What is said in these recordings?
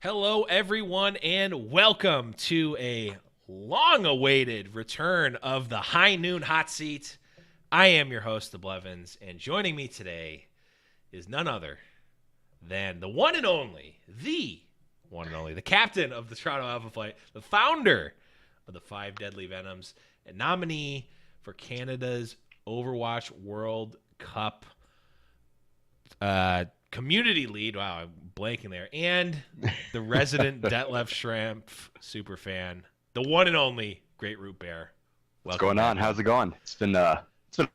Hello, everyone, and welcome to a long-awaited return of the High Noon Hot Seat. I am your host, the Blevins, and joining me today is none other than the one and only, the captain of the Toronto Alpha Flight, the founder of the Five Deadly Venoms, and nominee for Canada's Overwatch World Cup community lead. Wow, I'm blanking there. And the resident Detlef Schrempf super fan, the one and only Great Root Bear. What's Welcome going back. on? How's it going? It's been a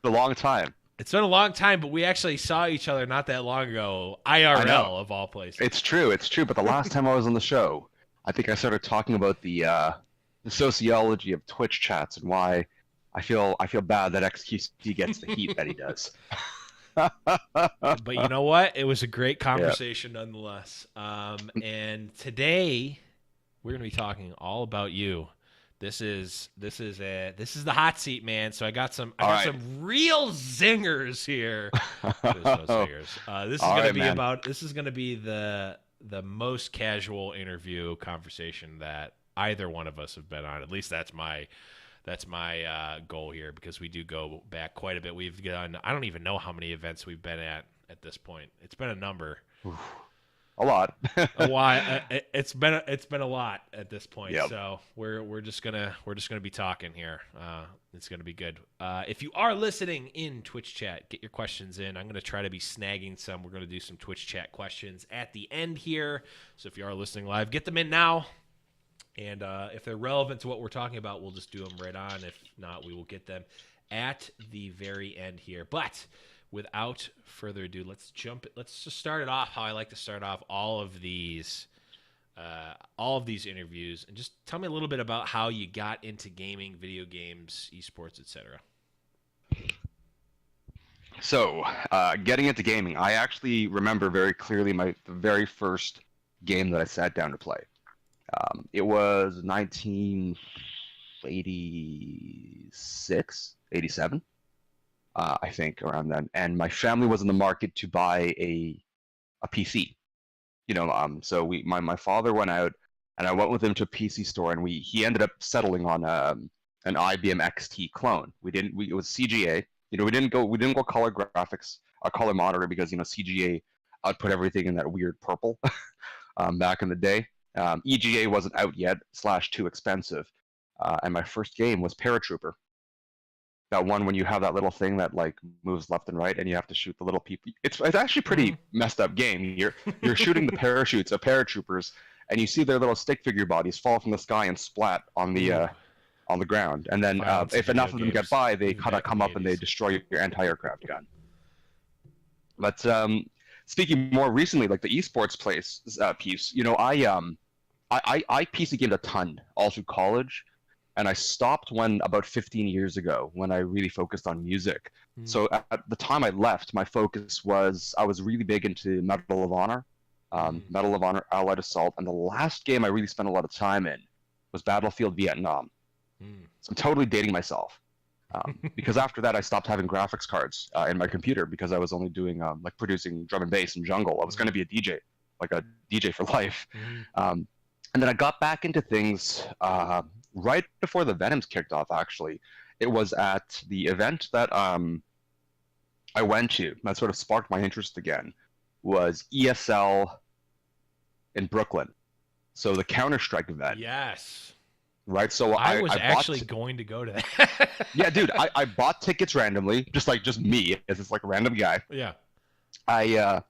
long time. It's been a long time, but we actually saw each other not that long ago, IRL of all places. It's true. But the last time I was on the show, I think I started talking about the sociology of Twitch chats and why I feel bad that XQC gets the heat that he does. But you know what? It was a great conversation nonetheless. And today we're gonna be talking all about you. This is the hot seat, man. So I got some real zingers here. There's no zingers. This is gonna be the most casual interview conversation that either one of us have been on. At least that's my goal here, because we do go back quite a bit. We've done, I don't even know how many events we've been at this point. It's been a number. A lot. A while. It's been a lot at this point. Yep. So we're just gonna be talking here. It's gonna be good. If you are listening in Twitch chat, get your questions in. I'm gonna try to be snagging some. We're gonna do some Twitch chat questions at the end here. So if you are listening live, get them in now. And if they're relevant to what we're talking about, we'll just do them right on. If not, we will get them at the very end here. But without further ado, let's just start it off how I like to start off all of these interviews, and just tell me a little bit about how you got into gaming, video games, esports, etc. So, getting into gaming, I actually remember very clearly the very first game that I sat down to play. It was 1986, 87, I think, around then. And my family was in the market to buy a PC. So my father went out, and I went with him to a PC store, and he ended up settling on an IBM XT clone. It was CGA. We didn't go color graphics, color monitor, because CGA output everything in that weird purple back in the day. EGA wasn't out yet, / too expensive. And my first game was Paratrooper. That one when you have that little thing that like moves left and right, and you have to shoot the little people. It's actually pretty messed up game. You're shooting the parachutes of paratroopers, and you see their little stick figure bodies fall from the sky and splat on the ground. And then if enough of them get by, they kind of come up and they destroy your anti-aircraft gun. But speaking more recently, like the esports piece, I PC gamed a ton all through college, and I stopped about 15 years ago when I really focused on music. So at the time I left, my focus was I was really big into Medal of Honor, Allied Assault, and the last game I really spent a lot of time in was Battlefield Vietnam. So I'm totally dating myself. Because after that, I stopped having graphics cards in my computer, because I was only doing like producing drum and bass and jungle. I was going to be a DJ, like a DJ for life. And then I got back into things right before the Venoms kicked off, actually. It was at the event that I went to that sort of sparked my interest again, was ESL in Brooklyn. So the Counter-Strike event. Yes. Right, so I was actually going to go to that. Yeah, dude, I bought tickets randomly, just me, as it's like a random guy. Yeah. I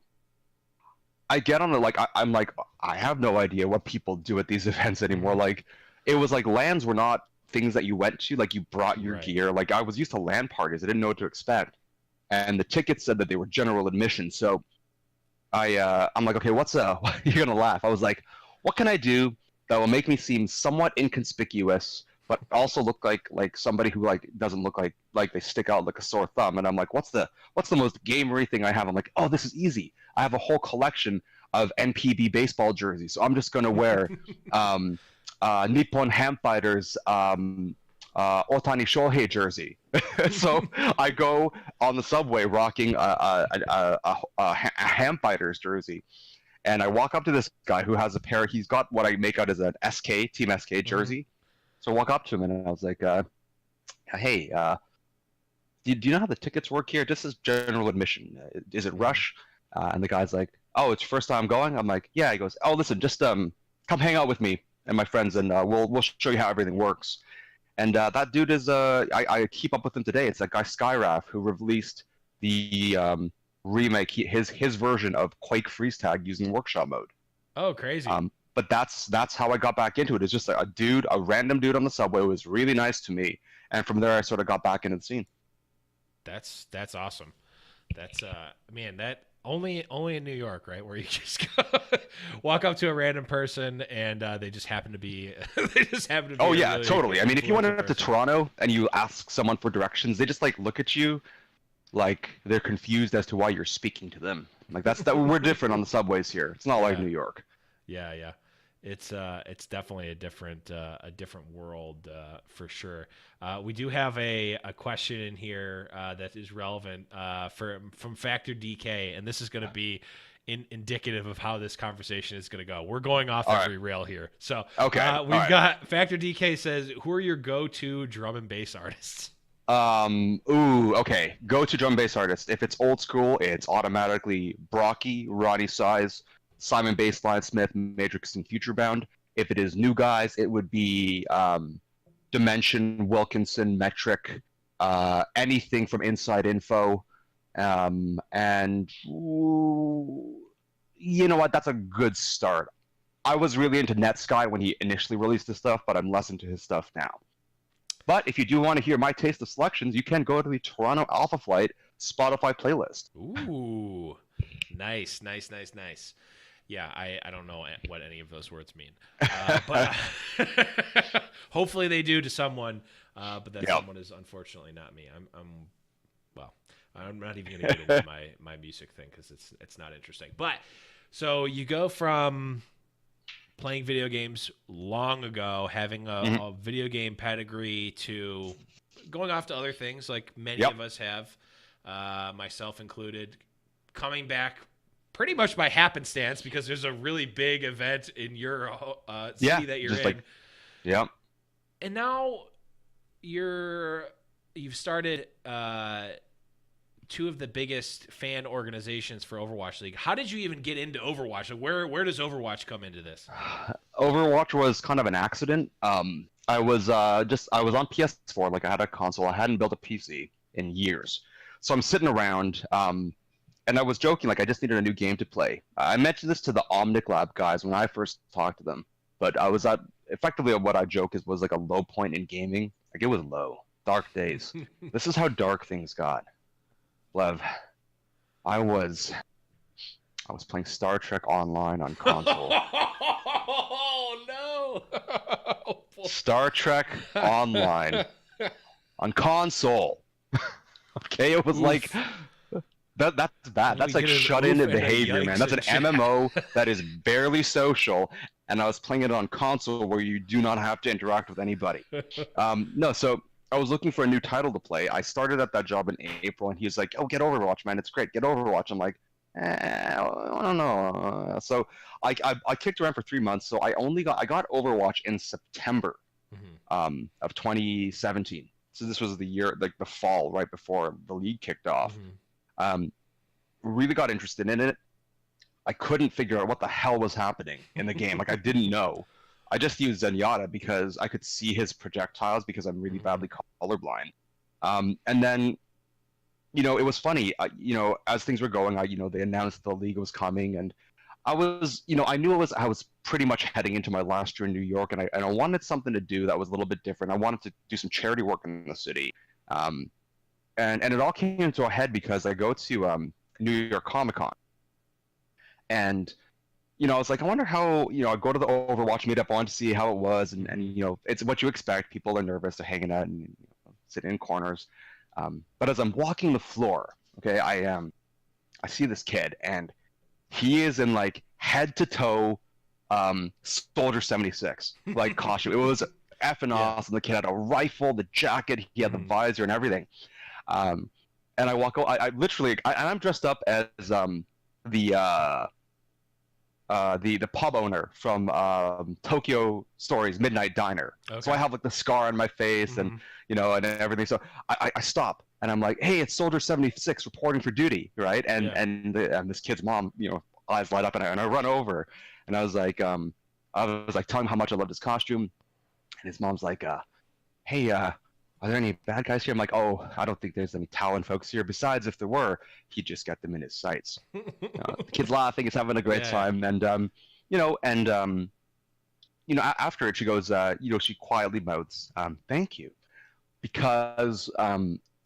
get on the I'm like, I have no idea what people do at these events anymore. Like, it was like LANs were not things that you went to, like you brought your gear. Like, I was used to LAN parties, I didn't know what to expect, and the tickets said that they were general admission. So I'm like, okay, you're gonna laugh. I was like, what can I do that will make me seem somewhat inconspicuous, but also look like somebody who doesn't look like they stick out like a sore thumb? And I'm like, what's the most gamery thing I have? I'm like, oh, this is easy. I have a whole collection of NPB baseball jerseys, so I'm just gonna wear Nippon Ham Fighters Otani Shohei jersey. So I go on the subway rocking a Ham Fighters jersey, And I walk up to this guy who has a pair. He's got what I make out as an SK Team SK jersey. So I walk up to him and I was like, "Hey, do you know how the tickets work here? Just as general admission, is it rush?" And the guy's like, "Oh, it's your first time going?" I'm like, "Yeah." He goes, "Oh, listen, just come hang out with me and my friends, and we'll show you how everything works." And that dude is I keep up with him today. It's that guy Skyraf who released the remake, his version of Quake Freeze Tag using workshop mode. Oh, crazy. But that's how I got back into it. It's just a random dude on the subway who was really nice to me, and from there I sort of got back into the scene. That's awesome. That's man, that only in New York, right? Where you just go, walk up to a random person and they just happen to be Oh yeah, really totally. I mean, if you went up to person. Toronto and you ask someone for directions, they just like look at you like they're confused as to why you're speaking to them. Like that we're different on the subways here. It's not like New York. Yeah. It's definitely a different world for sure. We do have a question in here that is relevant from Factor DK, and this is going to be indicative of how this conversation is going to go. We're going off every rail here. So okay, we've got Factor DK says, "Who are your go-to drum and bass artists?" Okay. Go to drum and bass artist. If it's old school, it's automatically Brocky, Ronnie Size, Simon Baseline Smith, Matrix, and Futurebound. If it is new guys, it would be Dimension, Wilkinson, Metric, anything from Inside Info. And you know what? That's a good start. I was really into Netsky when he initially released his stuff, but I'm less into his stuff now. But if you do want to hear my taste of selections, you can go to the Toronto Alpha Flight Spotify playlist. Ooh, nice. Yeah, I don't know what any of those words mean, but hopefully they do to someone. But that someone is unfortunately not me. I'm not even going to get into my music thing because it's not interesting. But so you go from playing video games long ago, having a video game pedigree, to going off to other things like many of us have, myself included, coming back pretty much by happenstance because there's a really big event in your city that you're in. And now you've started two of the biggest fan organizations for Overwatch League. How did you even get into Overwatch? Like where does Overwatch come into this? Overwatch was kind of an accident. I was on PS4, like I had a console. I hadn't built a PC in years. So I'm sitting around, and I was joking, like I just needed a new game to play. I mentioned this to the Omnic Lab guys when I first talked to them, but I was effectively what I joke was like a low point in gaming. Like it was low, dark days. This is how dark things got. Lev, I was playing Star Trek Online on console. Oh no! Star Trek Online on console. Okay, it was like that's bad. That's like shut-in behavior, man. That's an MMO that is barely social, and I was playing it on console where you do not have to interact with anybody. So I was looking for a new title to play. I started at that job in April, and he was like, "Oh, get Overwatch, man. It's great. Get Overwatch." I'm like, I don't know. So I kicked around for 3 months. So I got Overwatch in September of 2017. So this was the year, like the fall, right before the league kicked off. Really got interested in it. I couldn't figure out what the hell was happening in the game. Like I didn't know. I just used Zenyatta because I could see his projectiles because I'm really badly colorblind. And then, it was funny. As things were going, they announced the league was coming, and I was, I knew I was pretty much heading into my last year in New York, and I wanted something to do that was a little bit different. I wanted to do some charity work in the city, and it all came into a head because I go to New York Comic Con, and I was like, I wonder how, I go to the Overwatch meetup, I wanted to see how it was, and it's what you expect. People are nervous, they're hanging out and sitting in corners. But as I'm walking the floor, okay, I see this kid, and he is in like head to toe Soldier 76 like costume. It was effing awesome. The kid had a rifle, the jacket, he had the visor and everything. And I walk. I'm dressed up as the the pub owner from Tokyo Stories Midnight Diner. Okay. So I have like the scar on my face and and everything. So I stop and I'm like, hey, it's Soldier 76 reporting for duty, right? And this kid's mom, eyes light up and I run over and I was like telling him how much I loved his costume, and his mom's like, hey, are there any bad guys here? I'm like, oh, I don't think there's any Talon folks here. Besides, if there were, he'd just get them in his sights. The kid's laughing, he's having a great time, and after it, she goes, she quietly mouths, thank you, because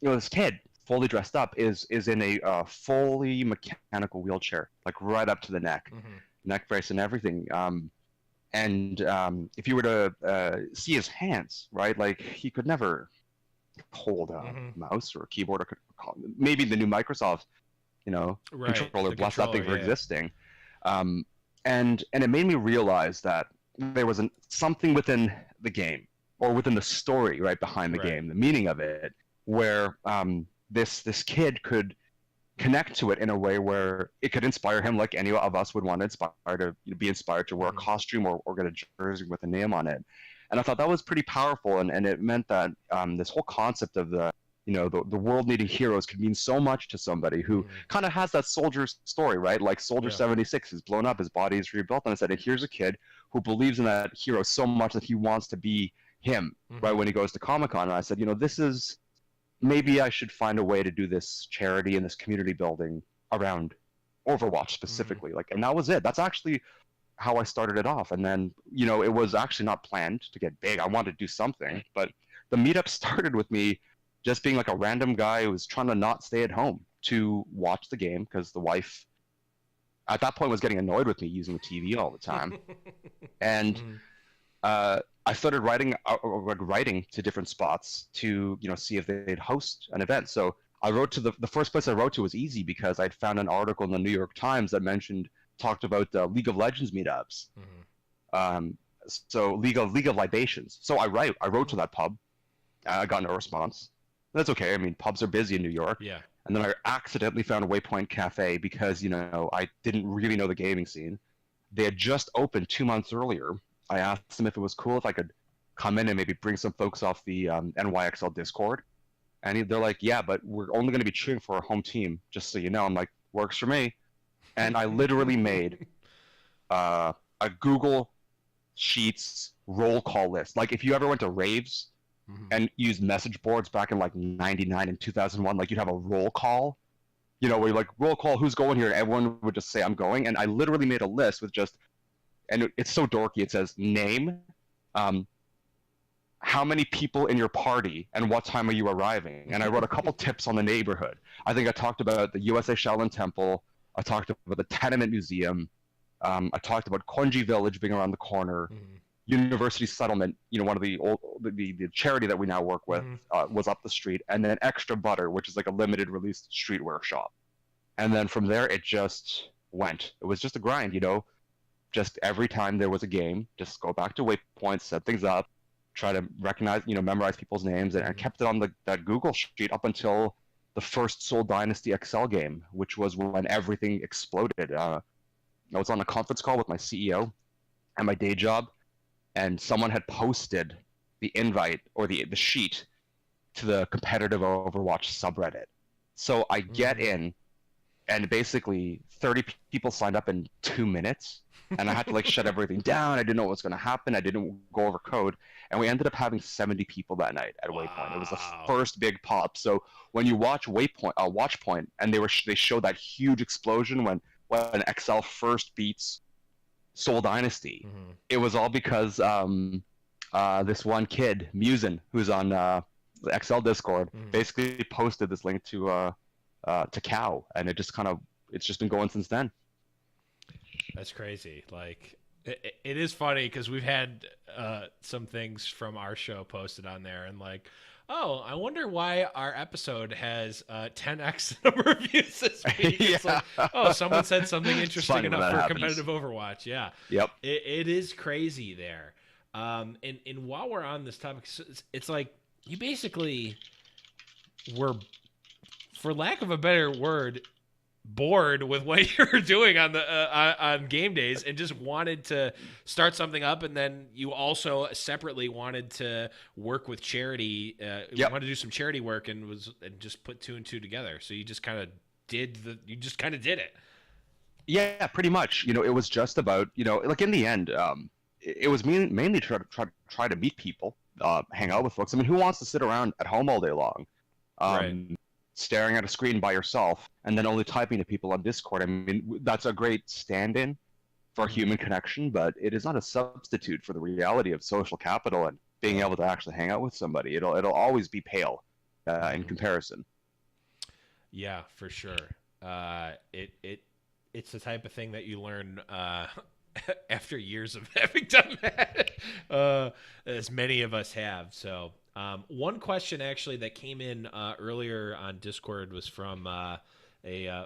this kid, fully dressed up, is in a fully mechanical wheelchair, like right up to the neck, neck brace and everything. And if you were to see his hands, right, like he could never hold a mouse or a keyboard, or maybe the new Microsoft, controller, bless that thing for existing. And it made me realize that there was something within the game or within the story, right, behind the game, the meaning of it, where this kid could connect to it in a way where it could inspire him, like any of us would want to be inspired to wear a costume or get a jersey with a name on it. And I thought that was pretty powerful, and it meant that this whole concept of the world needing heroes could mean so much to somebody who kind of has that soldier story, right? Like Soldier 76 is blown up, his body is rebuilt, and I said, here's a kid who believes in that hero so much that he wants to be him, right, when he goes to Comic-Con. And I said, maybe I should find a way to do this charity and this community building around Overwatch specifically. And that was it. That's actually how I started it off. And then, it was actually not planned to get big. I wanted to do something, but the meetup started with me just being like a random guy who was trying to not stay at home to watch the game, because the wife at that point was getting annoyed with me using the TV all the time. And I started writing to different spots to see if they'd host an event. So I wrote to the first place I wrote to was easy, because I'd found an article in the New York Times that talked about League of Legends meetups. So League of Libations. So I wrote to that pub. I got no response. That's okay. I mean, pubs are busy in New York. Yeah. And then I accidentally found a Waypoint Cafe because I didn't really know the gaming scene. They had just opened 2 months earlier. I asked them if it was cool if I could come in and maybe bring some folks off the NYXL Discord. And they're like, yeah, but we're only going to be cheering for our home team, just so you know. I'm like, works for me. And I literally made a Google Sheets roll call list. Like if you ever went to raves and used message boards back in like 99 and 2001, like you'd have a roll call, where you're like, roll call, who's going here? And everyone would just say, I'm going. And I literally made a list with just, and it's so dorky. It says name, how many people in your party, and what time are you arriving? And I wrote a couple tips on the neighborhood. I think I talked about the USA Shaolin Temple. I talked about the Tenement Museum. I talked about Konji Village being around the corner. University Settlement, one of the charity that we now work with, was up the street. And then Extra Butter, which is like a limited release streetwear shop. And then from there, it just went. It was just a grind, Just every time there was a game, just go back to waypoints, set things up, try to recognize, memorize people's names, and I kept it on that Google sheet up until the first Soul Dynasty XL game, which was when everything exploded. I was on a conference call with my CEO at my day job, and someone had posted the invite or the sheet to the competitive Overwatch subreddit. So I get in, and basically 30 people signed up in 2 minutes, and I had to shut everything down. I didn't know what was going to happen. I didn't go over code, and we ended up having 70 people that night at Waypoint. It was the first big pop. So when you watch Watchpoint, and they show that huge explosion when XL first beats Soul Dynasty, it was all because this one kid, Musin, who's on the XL Discord, basically posted this link to Cow, and it's just been going since then. That's crazy. It is funny because we've had some things from our show posted on there, and oh, I wonder why our episode has 10x the number of views this week. It's oh, someone said something interesting enough for competitive Overwatch. Yeah. Yep. It is crazy there. And while we're on this topic, it's like you basically were, for lack of a better word, bored with what you were doing on the on game days and just wanted to start something up, and then you also separately wanted to work with charity, Yep. wanted to do some charity work, and just put two and two together. So you just kind of did it. Yeah, pretty much. It was just about, like in the end, it was mainly try to meet people, hang out with folks. I mean, who wants to sit around at home all day long, Right. staring at a screen by yourself and then only typing to people on Discord? I mean, that's a great stand-in for human connection, but it is not a substitute for the reality of social capital and being able to actually hang out with somebody. It'll always be pale in comparison. Yeah, for sure. It's the type of thing that you learn after years of having done that, as many of us have. So, one question actually that came in earlier on Discord was from a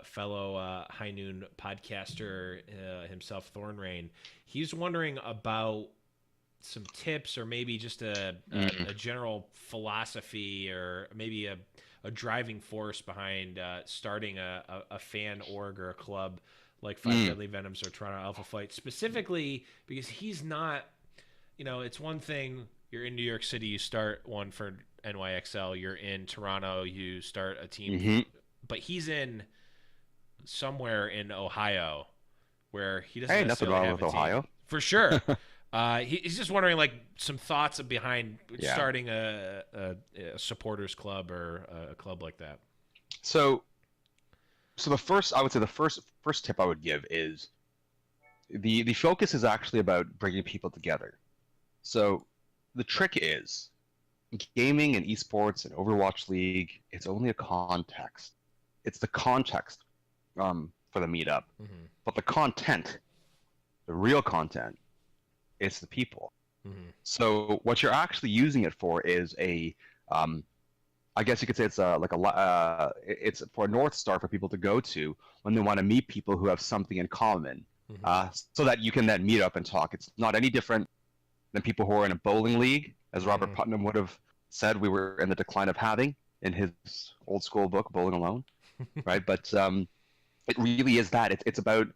fellow High Noon podcaster himself, Thornrain. He's wondering about some tips, or maybe just a general philosophy, or maybe a driving force behind starting a fan org or a club like Five Deadly Venoms or Toronto Alpha Flight, specifically because he's not, it's one thing, you're in New York City, you start one for NYXL, you're in Toronto, you start a team, but he's in somewhere in Ohio where he doesn't Nothing necessarily wrong have with a team. Ohio. For sure. He's just wondering, like, some thoughts behind starting a supporters club or a club like that. So the first, I would say, the first tip I would give is the focus is actually about bringing people together. So the trick is gaming and esports and Overwatch League. It's only a context. It's the context for the meetup, but the content, the real content, it's the people. So what you're actually using it for is I guess you could say it's it's for a North Star for people to go to when they want to meet people who have something in common, so that you can then meet up and talk. It's not any different than people who are in a bowling league, as Robert Putnam would have said we were in the decline of having in his old school book, Bowling Alone, right? But it really is that. It's about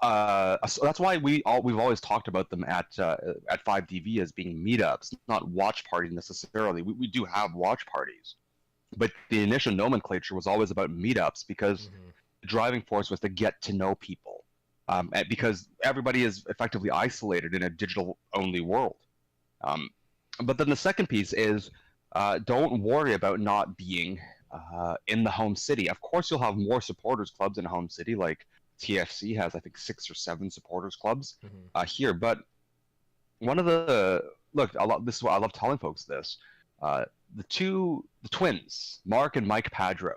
so that's why we've always talked about them at 5DV as being meetups, not watch parties necessarily. We do have watch parties, but the initial nomenclature was always about meetups because the driving force was to get to know people, because everybody is effectively isolated in a digital-only world. But then the second piece is don't worry about not being in the home city. Of course, you'll have more supporters clubs in a home city, like TFC has, I think, 6 or 7 supporters clubs here. But one of this is what I love telling folks this. The twins, Mark and Mike Padro,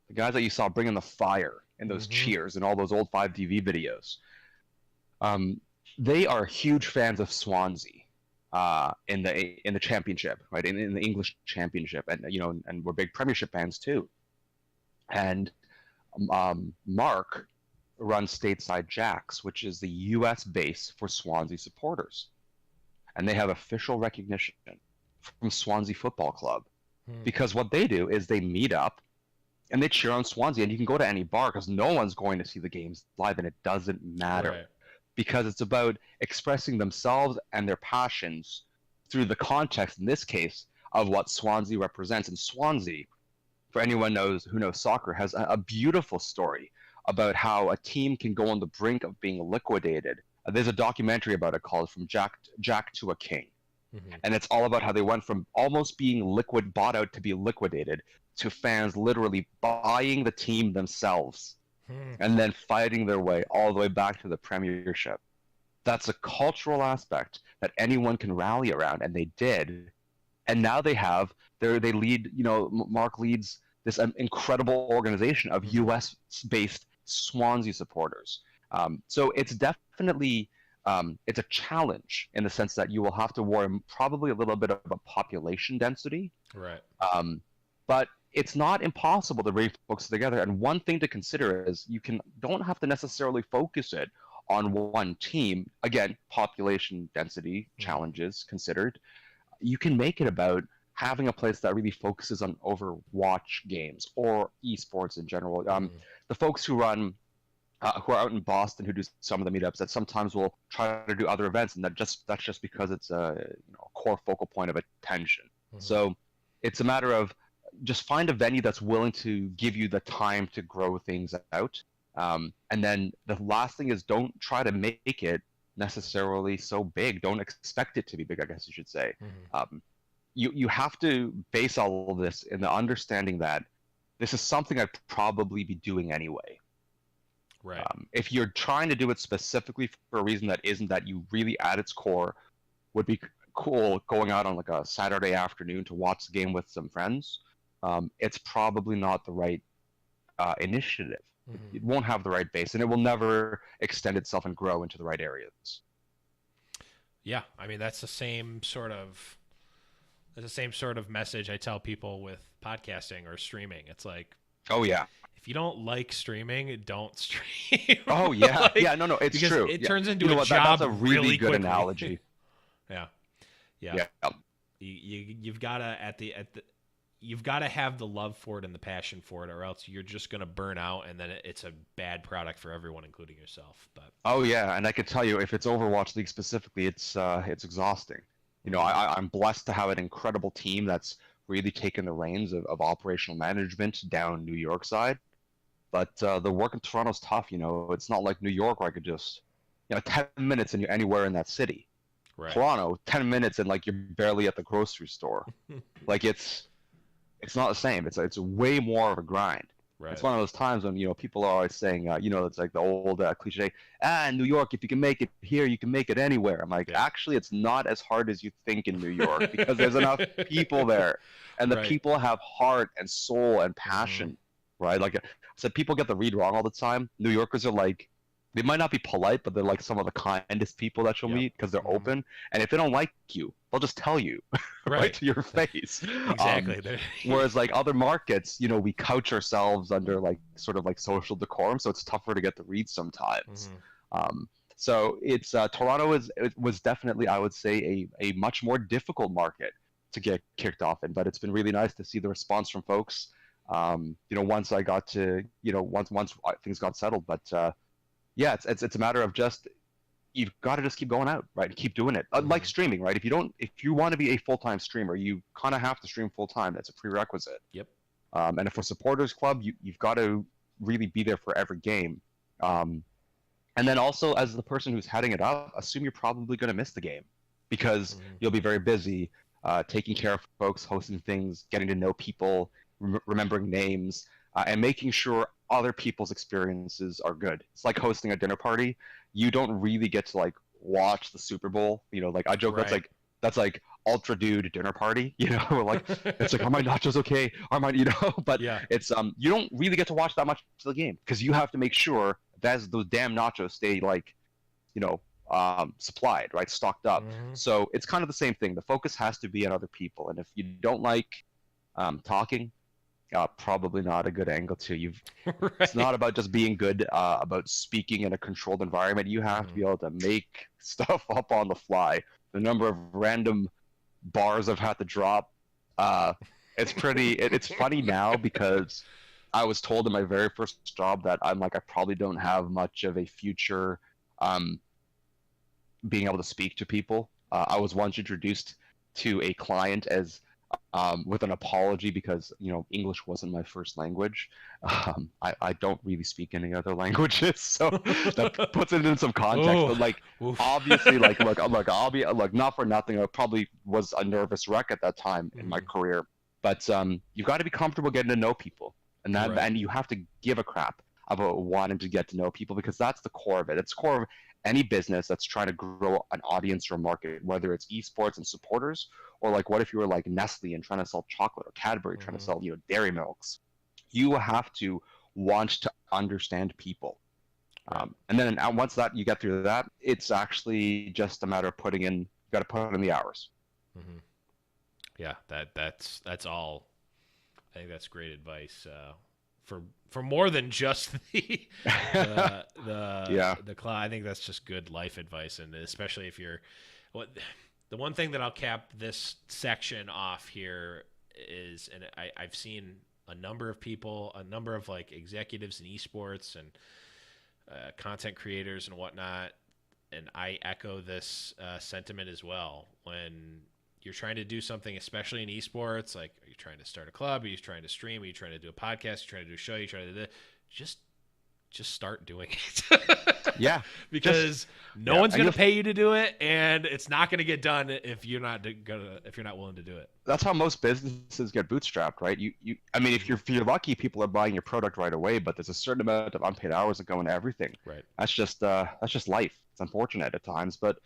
the guys that you saw bringing the fire in those cheers and all those old 5DV videos, they are huge fans of Swansea in the championship, right? In the English championship, and and we're big Premiership fans too. And Mark runs Stateside Jacks, which is the U.S. base for Swansea supporters, and they have official recognition from Swansea Football Club, because what they do is they meet up and they cheer on Swansea, and you can go to any bar because no one's going to see the games live, and it doesn't matter, because it's about expressing themselves and their passions through the context, in this case, of what Swansea represents. And Swansea, for anyone who knows soccer, has a beautiful story about how a team can go on the brink of being liquidated. There's a documentary about it called From Jack to a King. And it's all about how they went from almost being bought out to be liquidated, to fans literally buying the team themselves and then fighting their way all the way back to the Premiership. That's a cultural aspect that anyone can rally around, and they did. And now they lead, Mark leads this incredible organization of US-based Swansea supporters. So it's definitely it's a challenge in the sense that you will have to worry probably a little bit of a population density. Right. But it's not impossible to bring folks together. And one thing to consider is don't have to necessarily focus it on one team. Again, population density challenges considered. You can make it about having a place that really focuses on Overwatch games or esports in general. The folks who are out in Boston who do some of the meetups that sometimes will try to do other events, and that's just because it's a core focal point of attention. So it's a matter of just find a venue that's willing to give you the time to grow things out. And then the last thing is don't try to make it necessarily so big. Don't expect it to be big, I guess you should say. You have to base all of this in the understanding that this is something I'd probably be doing anyway. Right. If you're trying to do it specifically for a reason that isn't that, you really at its core would be cool going out on like a Saturday afternoon to watch the game with some friends, it's probably not the right initiative. It won't have the right base, and it will never extend itself and grow into the right areas. Yeah, I mean that's the same sort of message I tell people with podcasting or streaming. It's like, oh yeah, if you don't like streaming, don't stream. Oh yeah, like, yeah, no, it's true. It turns into a job that's a really good quickly. analogy. Yeah. Yeah. You've got to you've got to have the love for it and the passion for it, or else you're just going to burn out, and then it's a bad product for everyone, including yourself. But oh yeah, and I can tell you, if it's Overwatch League specifically, it's exhausting. I'm blessed to have an incredible team that's really taken the reins of operational management down New York side. But the work in Toronto's tough. It's not like New York where I could just 10 minutes and you're anywhere in that city. right. Toronto, 10 minutes and like you're barely at the grocery store. Like it's not the same. It's way more of a grind. Right. It's one of those times when people are always saying, it's like the old cliche. In New York, if you can make it here, you can make it anywhere. I'm like, actually, it's not as hard as you think in New York because there's enough people there, and the people have heart and soul and passion, right? Like I said, people get the read wrong all the time. New Yorkers are like, they might not be polite, but they're like some of the kindest people that you'll meet because they're open. And if they don't like you, they'll just tell you right to your face. Exactly. Whereas like other markets, we couch ourselves under like sort of like social decorum, so it's tougher to get the read sometimes. So it's Toronto was definitely, I would say, a much more difficult market to get kicked off in, but it's been really nice to see the response from folks. Once I got to once things got settled, but. Yeah, it's a matter of just you've got to just keep going out, right, and keep doing it. Like streaming, right? If you want to be a full-time streamer, you kind of have to stream full-time. That's a prerequisite. Yep. And if for supporters club, you've got to really be there for every game. And then also, as the person who's heading it up, assume you're probably going to miss the game because you'll be very busy taking care of folks, hosting things, getting to know people, remembering names, and making sure other people's experiences are good. It's like hosting a dinner party. You don't really get to like watch the Super Bowl. Like I joke, that's like ultra dude dinner party. Like it's like, are my nachos okay? Are my But it's you don't really get to watch that much of the game because you have to make sure that those damn nachos stay like supplied, right, stocked up. So it's kind of the same thing. The focus has to be on other people, and if you don't like talking. Probably not a good angle too. It's not about just being good about speaking in a controlled environment. You have to be able to make stuff up on the fly. The number of random bars I've had to drop, it's funny now because I was told in my very first job that I probably don't have much of a future being able to speak to people. I was once introduced to a client as with an apology because English wasn't my first language. I don't really speak any other languages, so that puts it in some context. But obviously, look, I'll be not for nothing. I probably was a nervous wreck at that time in my career, but you've got to be comfortable getting to know people, and and you have to give a crap about wanting to get to know people because that's the core of it. It's the core of any business that's trying to grow an audience or a market, whether it's esports and supporters, or like what if you were like Nestle and trying to sell chocolate, or Cadbury trying to sell dairy milks. You have to want to understand people, and then once that you get through that, it's actually just a matter of putting in. You got to put in the hours. Yeah, that's all. I think that's great advice. For more than just the cloud. I think that's just good life advice, and especially if you're the one thing that I'll cap this section off here is, and I've seen a number of people, a number of like executives in esports and content creators and whatnot, and I echo this sentiment as well. When you're trying to do something, especially in esports, like, are you trying to start a club? Are you trying to stream? Are you trying to do a podcast? Are you trying to do a show? Are you trying to do just start doing it. Yeah. Because no one's going to pay you to do it, and it's not going to get done if you're not willing to do it. That's how most businesses get bootstrapped, right? I mean, if you're lucky, people are buying your product right away, but there's a certain amount of unpaid hours that go into everything. Right. That's just life. It's unfortunate at times, but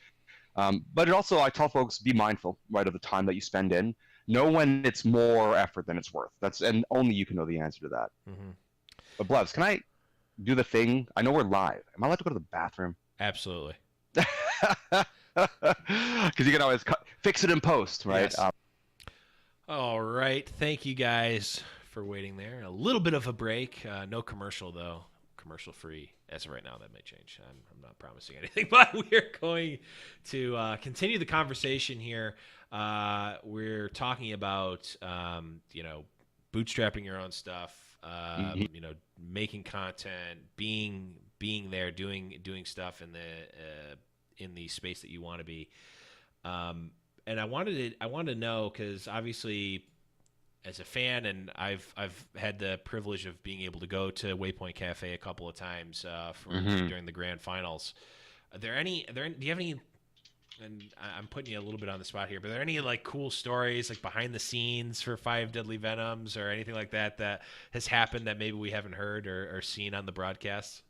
it also, I tell folks, be mindful, right, of the time that you spend in. Know when it's more effort than it's worth. And only you can know the answer to that. Mm-hmm. But Blevs, can I do the thing? I know we're live. Am I allowed to go to the bathroom? Absolutely. Because you can always fix it in post, right? Yes. All right. Thank you guys for waiting there. A little bit of a break. No commercial, though. Commercial free. As of right now, that may change. I'm not promising anything, but we're going to continue the conversation here. We're talking about, bootstrapping your own stuff, making content, being there, doing stuff in the space that you want to be. And I wanted to know, because obviously, as a fan, and I've had the privilege of being able to go to Waypoint Cafe a couple of times during the grand finals. Do you have any? And I'm putting you a little bit on the spot here, but are there any like cool stories, like behind the scenes for Five Deadly Venoms or anything like that has happened that maybe we haven't heard or seen on the broadcasts?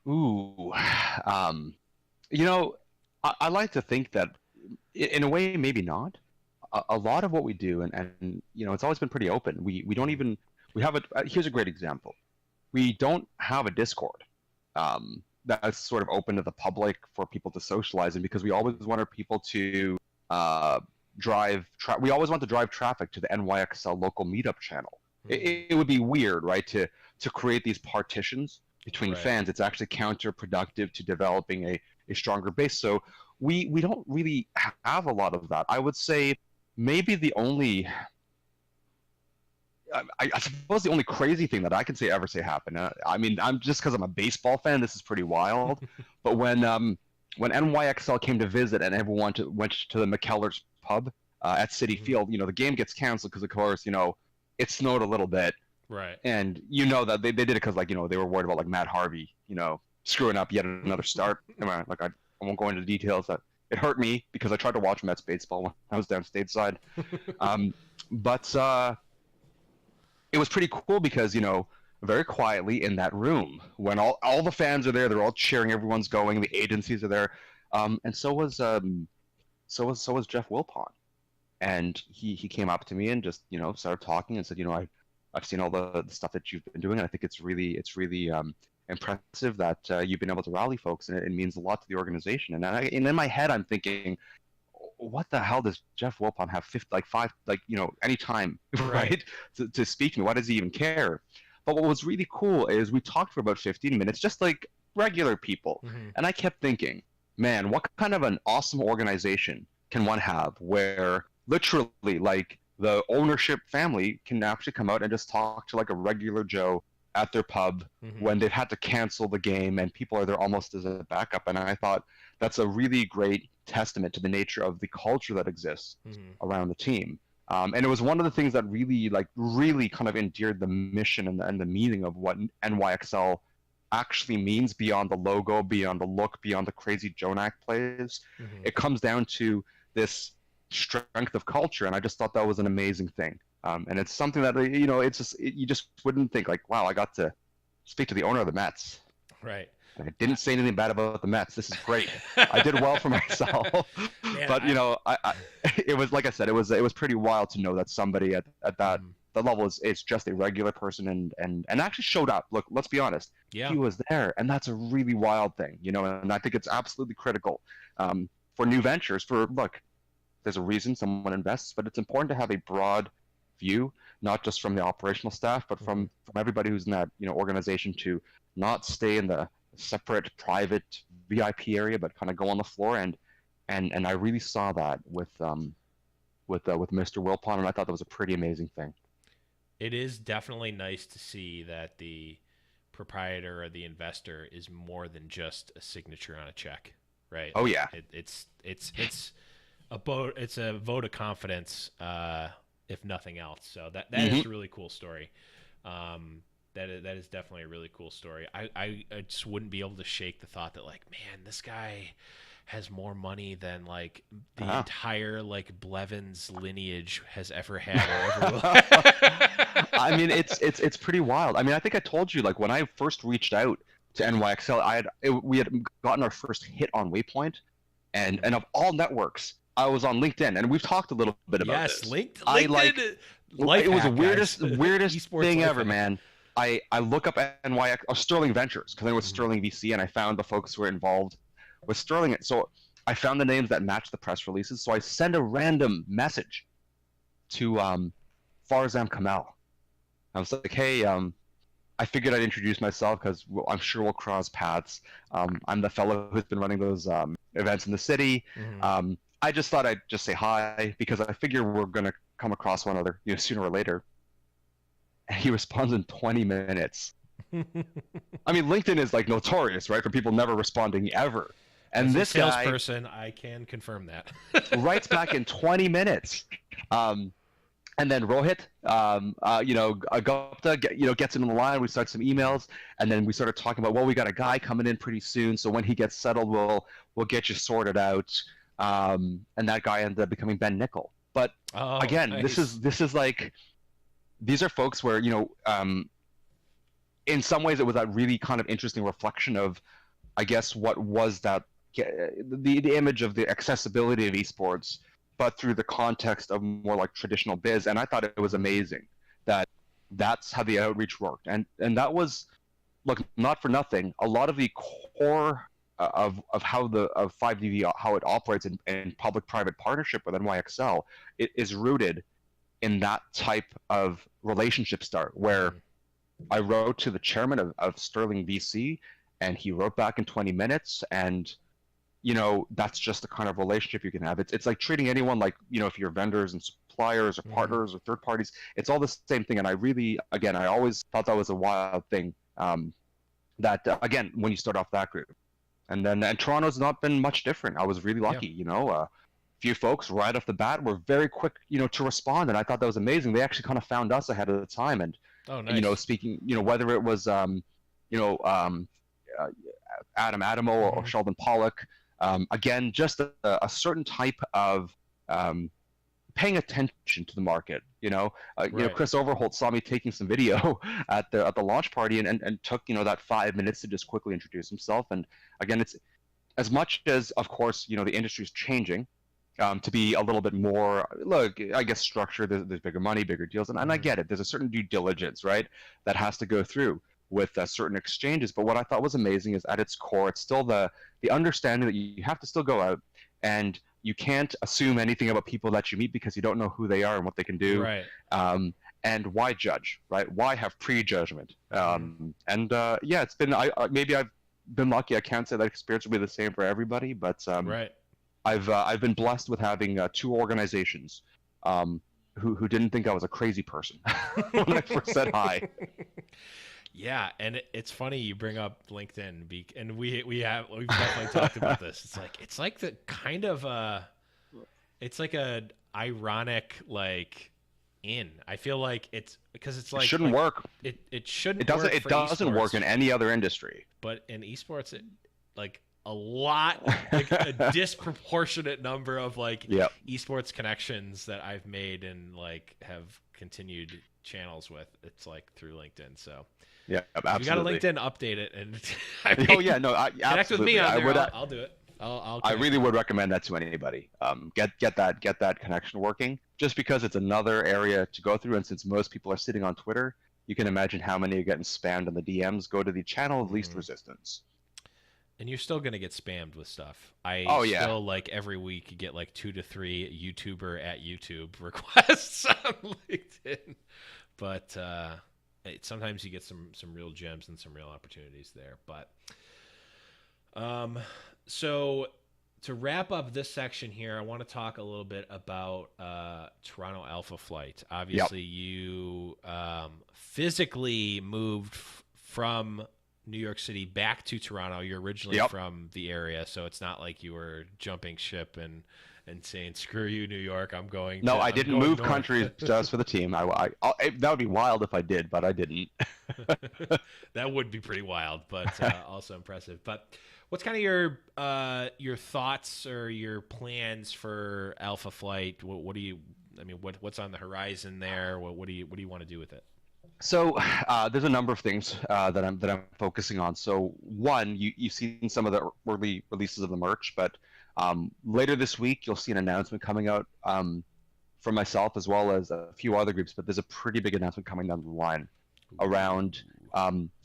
Ooh, I like to think that in a way, maybe not. A lot of what we do, and it's always been pretty open. We don't even, we have here's a great example. We don't have a Discord. That's sort of open to the public for people to socialize in, because we always wanted people to we always want to drive traffic to the NYXL local meetup channel. Mm-hmm. It would be weird, right, to create these partitions between fans. It's actually counterproductive to developing a stronger base. So we don't really have a lot of that. I would say maybe the only, I suppose the only crazy thing that I can ever say happened. I mean, I'm just because I'm a baseball fan, this is pretty wild. But when NYXL came to visit and everyone went to the McKellar's pub at Citi Field, the game gets canceled because, of course, it snowed a little bit. Right. And that they did it because, like, they were worried about, like, Matt Harvey, screwing up yet another start. I won't go into details. It hurt me because I tried to watch Mets baseball when I was down stateside. But it was pretty cool because, very quietly in that room, when all the fans are there, they're all cheering, everyone's going, the agencies are there, and so was Jeff Wilpon, and he came up to me and just started talking and said, I've seen all the stuff that you've been doing, and I think it's really impressive that you've been able to rally folks, and it means a lot to the organization. And in my head, I'm thinking, what the hell does Jeff Wilpon have any time, right, to speak to me? Why does he even care? But what was really cool is we talked for about 15 minutes, just like regular people. Mm-hmm. And I kept thinking, man, what kind of an awesome organization can one have where literally, like, the ownership family can actually come out and just talk to, like, a regular Joe at their pub when they've had to cancel the game and people are there almost as a backup. And I thought that's a really great testament to the nature of the culture that exists around the team. And it was one of the things that really kind of endeared the mission and the meaning of what NYXL actually means beyond the logo, beyond the look, beyond the crazy Jonak plays. It comes down to this strength of culture, and I just thought that was an amazing thing. And it's something that, you just wouldn't think, like, wow, I got to speak to the owner of the Mets. Right. I didn't say anything bad about the Mets. This is great. I did well for myself. Man, but it was, like I said, it was pretty wild to know that somebody at that the level is just a regular person and actually showed up. Look, let's be honest. Yeah. He was there, and that's a really wild thing, and I think it's absolutely critical for new ventures. Look, there's a reason someone invests, but it's important to have a broad view, not just from the operational staff, but from everybody who's in that organization, to not stay in the separate private VIP area, but kind of go on the floor and and I really saw that with Mr. Wilpon, and I thought that was a pretty amazing thing. It is definitely nice to see that the proprietor or the investor is more than just a signature on a check, right? Oh yeah. It's it's a vote of confidence, if nothing else. So that Hmm. is a really cool story. That is definitely a really cool story. I just wouldn't be able to shake the thought that, like, man, this guy has more money than like the Uh-huh. entire like Blevins lineage has ever had or ever will. I mean, it's pretty wild. I mean, I think I told you, like, when I first reached out to NYXL, we had gotten our first hit on Waypoint, and Mhm. of all networks, I was on LinkedIn, and we've talked a little bit about Yes, this. I like LinkedIn life it was the hack, guys. weirdest Esports thing life ever, hack. man. I look up NYX or Sterling Ventures because I was Mhm. Sterling VC, and I found the folks who were involved with Sterling. So I found the names that matched the press releases. So I send a random message to Farzam Kamel. I was like, hey, I figured I'd introduce myself because I'm sure we'll cross paths. I'm the fellow who's been running those events in the city. Mhm. I just thought I'd just say hi because I figure we're gonna come across one other, sooner or later. And he responds in 20 minutes. I mean, LinkedIn is like notorious, right, for people never responding ever. And As a this guy salesperson, I can confirm that. writes back in 20 minutes. Um, and then Rohit, Gupta, gets into the line. We start some Mhm. emails, and then we started talking about, well, we got a guy coming in pretty soon, so when he gets settled, we'll get you sorted out. And that guy ended up becoming Ben Nickel. But Oh, again, nice. this is like these are folks where in some ways it was that really kind of interesting reflection of, I guess, what was that the image of the accessibility of esports, but through the context of more like traditional biz. And I thought it was Mhm. amazing that that's how the outreach worked, and that was, look, not for nothing. A lot of the core of how the of 5DV, how it operates in public-private partnership with NYXL, it is rooted in that type of relationship start where Mhm. I wrote to the chairman of Sterling VC, and he wrote back in 20 minutes. And that's just the kind of relationship you can have. It's like treating anyone like, if you're vendors and suppliers or Mhm. partners or third parties, it's all the same thing. And I really, again, I always thought that was a wild thing. That again, when you start off that group, and Toronto's not been much different. I was really Yeah. lucky. Few folks right off the bat were very quick, to respond, and I thought that was amazing. They actually kind of found us ahead of the time, and Oh, nice. speaking, whether it was you know uh, Adam Adamo or Mhm. Sheldon Pollock, again, just a certain type of um, paying attention to the market. Right. Chris Overholt saw me taking some video at the launch party, and took that 5 minutes to just quickly introduce himself. And again, it's as much as, of course, the industry is changing, to be a little bit more, look, I guess, structured. There's bigger money, bigger deals, and I Mhm. get it. There's a certain due diligence, right, that has to go through with certain exchanges. But what I thought was amazing is, at its core, it's still the understanding that you have to still go out, and you can't assume anything about people that you meet because you don't know who they are and what they can do. Right. um, and why judge, right? Why have prejudgment? Mhm. And yeah, it's been, maybe I've been lucky. I can't say that experience will be the same for everybody, but Right. I've been blessed with having two organizations, um, who didn't think I was a crazy person when I first said hi. Yeah, and it's funny you bring up LinkedIn, and we've definitely talked about this. It's like the kind of it's like a ironic like in. I feel like it's because it's It like shouldn't work. it shouldn't It doesn't. work It for doesn't work esports, in any other industry. but in esports it like a lot like a disproportionate number of like Yep. esports connections that I've made and like have continued channels with. It's like through LinkedIn. So Yep. if you got a Absolutely. LinkedIn, update it, and I Oh yeah. mean, No. connect with me Absolutely. on I there. would. I'll do it. I'll I connect really with you. would recommend that to anybody. Get that connection working. Just because it's another area to go through, and since most people are sitting on Twitter, you can imagine how many are getting spammed in the DMs. Go to the channel of least Hmm. resistance. And you're still gonna get spammed with stuff. I Oh yeah. still like every week get like 2 to 3 YouTuber at YouTube requests on LinkedIn, but sometimes you get some real gems and some real opportunities there. But um, so to wrap up this section here, I want to talk a little bit about Toronto Alpha Flight. Yep. Obviously, you physically moved from New York City back to Toronto. You're originally Yep. from the area, so it's not like you were jumping ship and saying, "Screw you, New York. I'm going." No, I I'm didn't going move north. countries just for the team. That would be wild if I did, but I didn't. That would be pretty wild, but also impressive. But what's kind of your thoughts or your plans for Alpha Flight? What do you? I mean, what's on the horizon there? What do you want to do with it? So there's a number of things that I'm focusing on. So one, you've seen some of the early releases of the merch, but later this week you'll see an announcement coming out from myself as well as a few other groups. But there's a pretty big announcement coming down the line around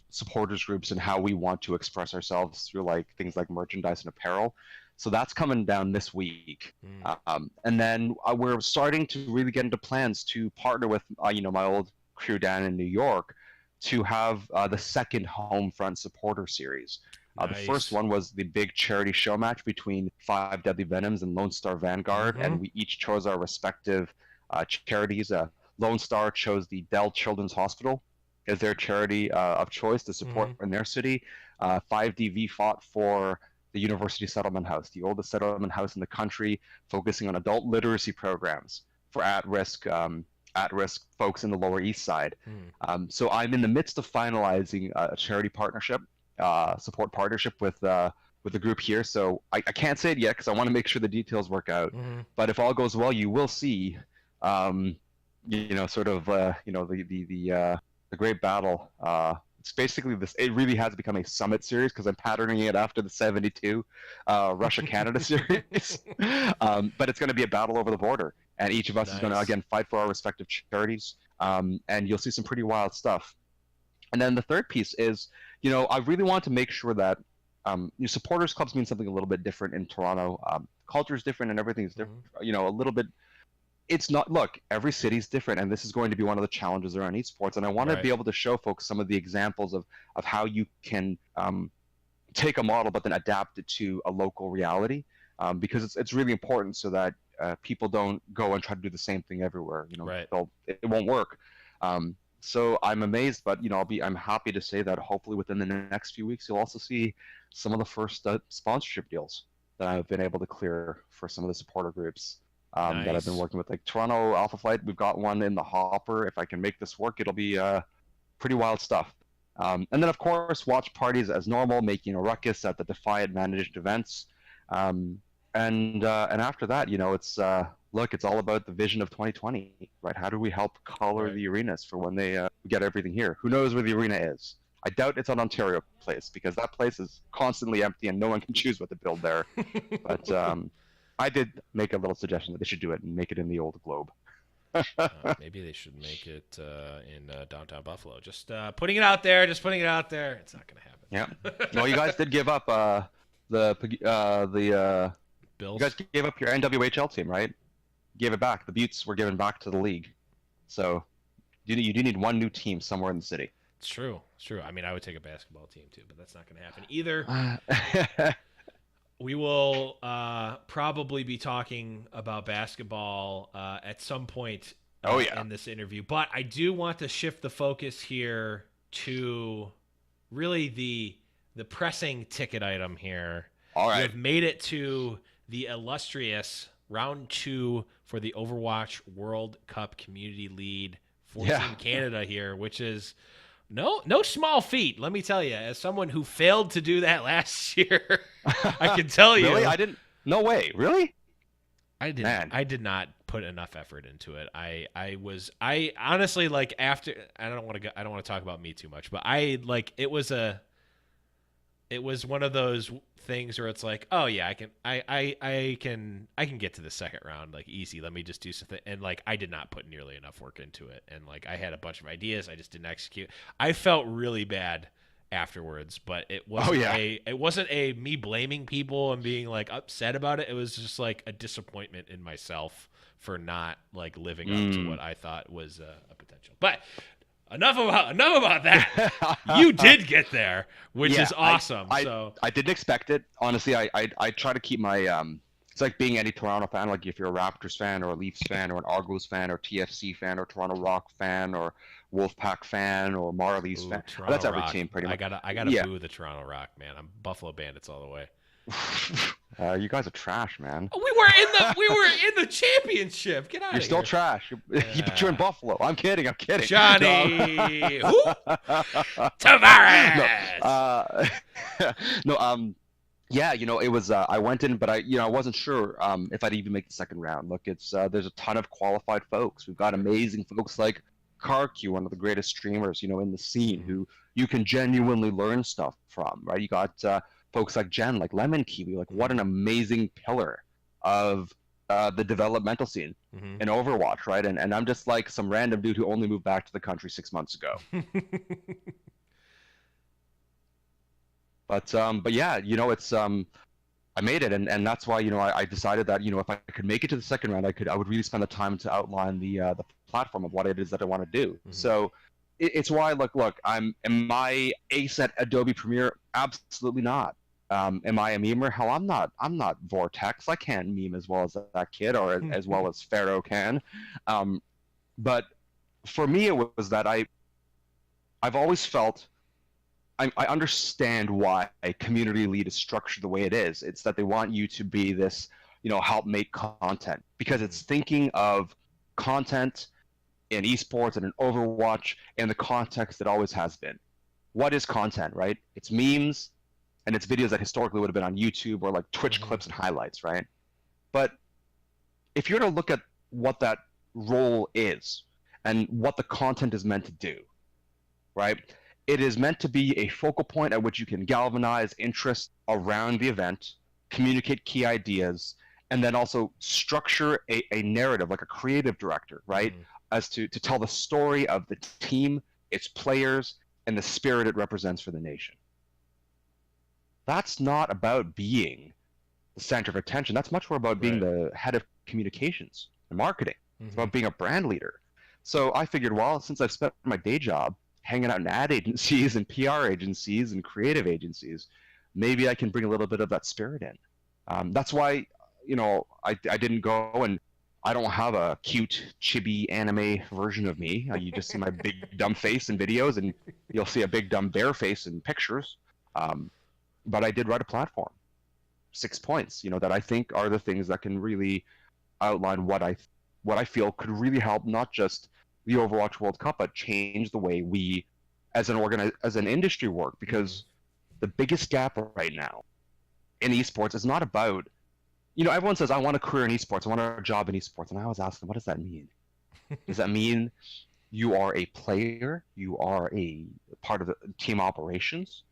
supporters groups and how we want to express ourselves through like things like merchandise and apparel. So that's coming down this week, and then we're starting to really get into plans to partner with my old crew down in New York to have the second Homefront supporter series. The first one was the big charity show match between Five Deadly Venoms and Lone Star Vanguard, and we each chose our respective charities. Lone Star chose the Dell Children's Hospital as their charity of choice to support in their city. 5DV fought for the University Settlement House, the oldest settlement house in the country, focusing on adult literacy programs for at-risk folks in the Lower East Side. So I'm in the midst of finalizing a charity partnership, support partnership with the group here. So I can't say it yet because I want to make sure the details work out. But if all goes well, you will see, sort of, the great battle. It's basically this. It really has become a summit series because I'm patterning it after the '72 Russia-Canada series. But it's going to be a battle over the border, and each of us is going to again fight for our respective charities. And you'll see some pretty wild stuff. And then the third piece is, I really want to make sure that supporters clubs mean something a little bit different in Toronto. Culture is different and everything is different. A little bit. It's not. Look, every city's different, and this is going to be one of the challenges around esports. And I want to be able to show folks some of the examples of how you can take a model but then adapt it to a local reality, because it's really important so that people don't go and try to do the same thing everywhere. It won't work. So I'm amazed, but I'm happy to say that hopefully within the next few weeks you'll also see some of the first sponsorship deals that I've been able to clear for some of the supporter groups. That I've been working with, like Toronto Alpha Flight. We've got one in the hopper. If I can make this work, it'll be pretty wild stuff. And then, of course, watch parties as normal, making a ruckus at the Defiant managed events. And after that, it's it's all about the vision of 2020, right? How do we help color the arenas for when they get everything here? Who knows where the arena is? I doubt it's on Ontario Place because that place is constantly empty and no one can choose what to build there. But I did make a little suggestion that they should do it and make it in the old Globe. Maybe they should make it in downtown Buffalo. Just putting it out there. Just putting it out there. It's not going to happen. Yeah. Well, you guys did give up the Bills. You guys gave up your NWHL team, right? Gave it back. The Buttes were given back to the league. So you do need one new team somewhere in the city. It's true. It's true. I mean, I would take a basketball team too, but that's not going to happen either. We will probably be talking about basketball at some point in this interview. But I do want to shift the focus here to really the pressing ticket item here. All right. You've made it to the illustrious round 2 for the Overwatch World Cup Community Lead for Team Canada here, which is no small feat, let me tell you. As someone who failed to do that last year, I can tell you. Really? I didn't. No way. Really? I did not put enough effort into it. I honestly, like, after, I don't want to talk about me too much, but it was one of those things where it's like, oh yeah, I can get to the second round like easy. Let me just do something. And like, I did not put nearly enough work into it. And like, I had a bunch of ideas, I just didn't execute. I felt really bad afterwards, but it wasn't a me blaming people and being like upset about it. It was just like a disappointment in myself for not like living up to what I thought was a potential. But enough about that. You did get there, which Yeah, is awesome. I So I didn't expect it. Honestly, I try to keep my it's like being any Toronto fan. Like if you're a Raptors fan or a Leafs fan or an Argos fan or TFC fan or Toronto Rock fan or Wolfpack fan or Marlies ooh, fan. Toronto That's every Rock. team pretty much. I gotta Yeah. boo the Toronto Rock, man. I'm Buffalo Bandits all the way. You guys are trash, man. Oh, we were in the championship. Get out You're of still here. trash. You're in Buffalo. I'm kidding. I'm kidding. Johnny No. who? No. Tavares. No. Yeah, it was. I went in, but I wasn't sure if I'd even make the second round. Look, it's there's a ton of qualified folks. We've got amazing folks like CarQ, one of the greatest streamers, in the scene, who you can genuinely learn stuff from, right? You got folks like Jen, like Lemon Kiwi, like what an amazing pillar of the developmental scene in Overwatch, right? And I'm just like some random dude who only moved back to the country 6 months ago. But yeah, it's I made it, and that's why I decided that if I could make it to the second round, I would really spend the time to outline the platform of what it is that I want to do. So it's why look, am I ace at Adobe Premiere? Absolutely not. Am I a memer? Hell, I'm not Vortex. I can't meme as well as that kid or as well as Pharaoh can. But for me, it was that I've always felt I understand why a community lead is structured the way it is. It's that they want you to be this, help make content, because it's thinking of content in esports and in Overwatch in the context it always has been. What is content, right? It's memes and it's videos that historically would have been on YouTube or like Twitch clips and highlights, right? But if you're to look at what that role is and what the content is meant to do, right? It is meant to be a focal point at which you can galvanize interest around the event, communicate key ideas, and then also structure a narrative like a creative director, right? As to tell the story of the team, its players, and the spirit it represents for the nation. That's not about being the center of attention. That's much more about being the head of communications and marketing. It's about being a brand leader. So I figured, well, since I've spent my day job hanging out in ad agencies and PR agencies and creative agencies, maybe I can bring a little bit of that spirit in. That's why, I didn't go, and I don't have a cute chibi anime version of me. You just see my big dumb face in videos, and you'll see a big dumb bear face in pictures. But I did write a platform, 6 points, that I think are the things that can really outline what I feel could really help not just the Overwatch World Cup, but change the way we, as an industry, work. Because the biggest gap right now in esports is not about, everyone says, I want a career in esports, I want a job in esports, and I always ask them, what does that mean? Does that mean you are a player, you are a part of the team operations,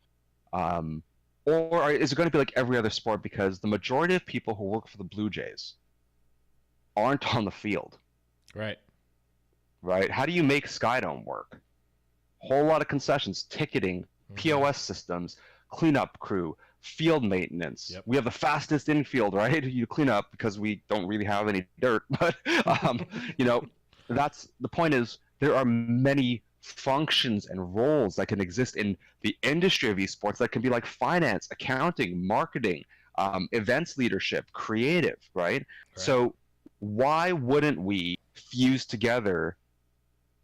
or is it going to be like every other sport? Because the majority of people who work for the Blue Jays aren't on the field. Right? How do you make Skydome work? Whole lot of concessions, ticketing, POS systems, cleanup crew, field maintenance. We have the fastest infield, right? You clean up because we don't really have any dirt. But that's the point. Is there are many functions and roles that can exist in the industry of esports that can be like finance, accounting, marketing, events leadership, creative, right? So why wouldn't we fuse together?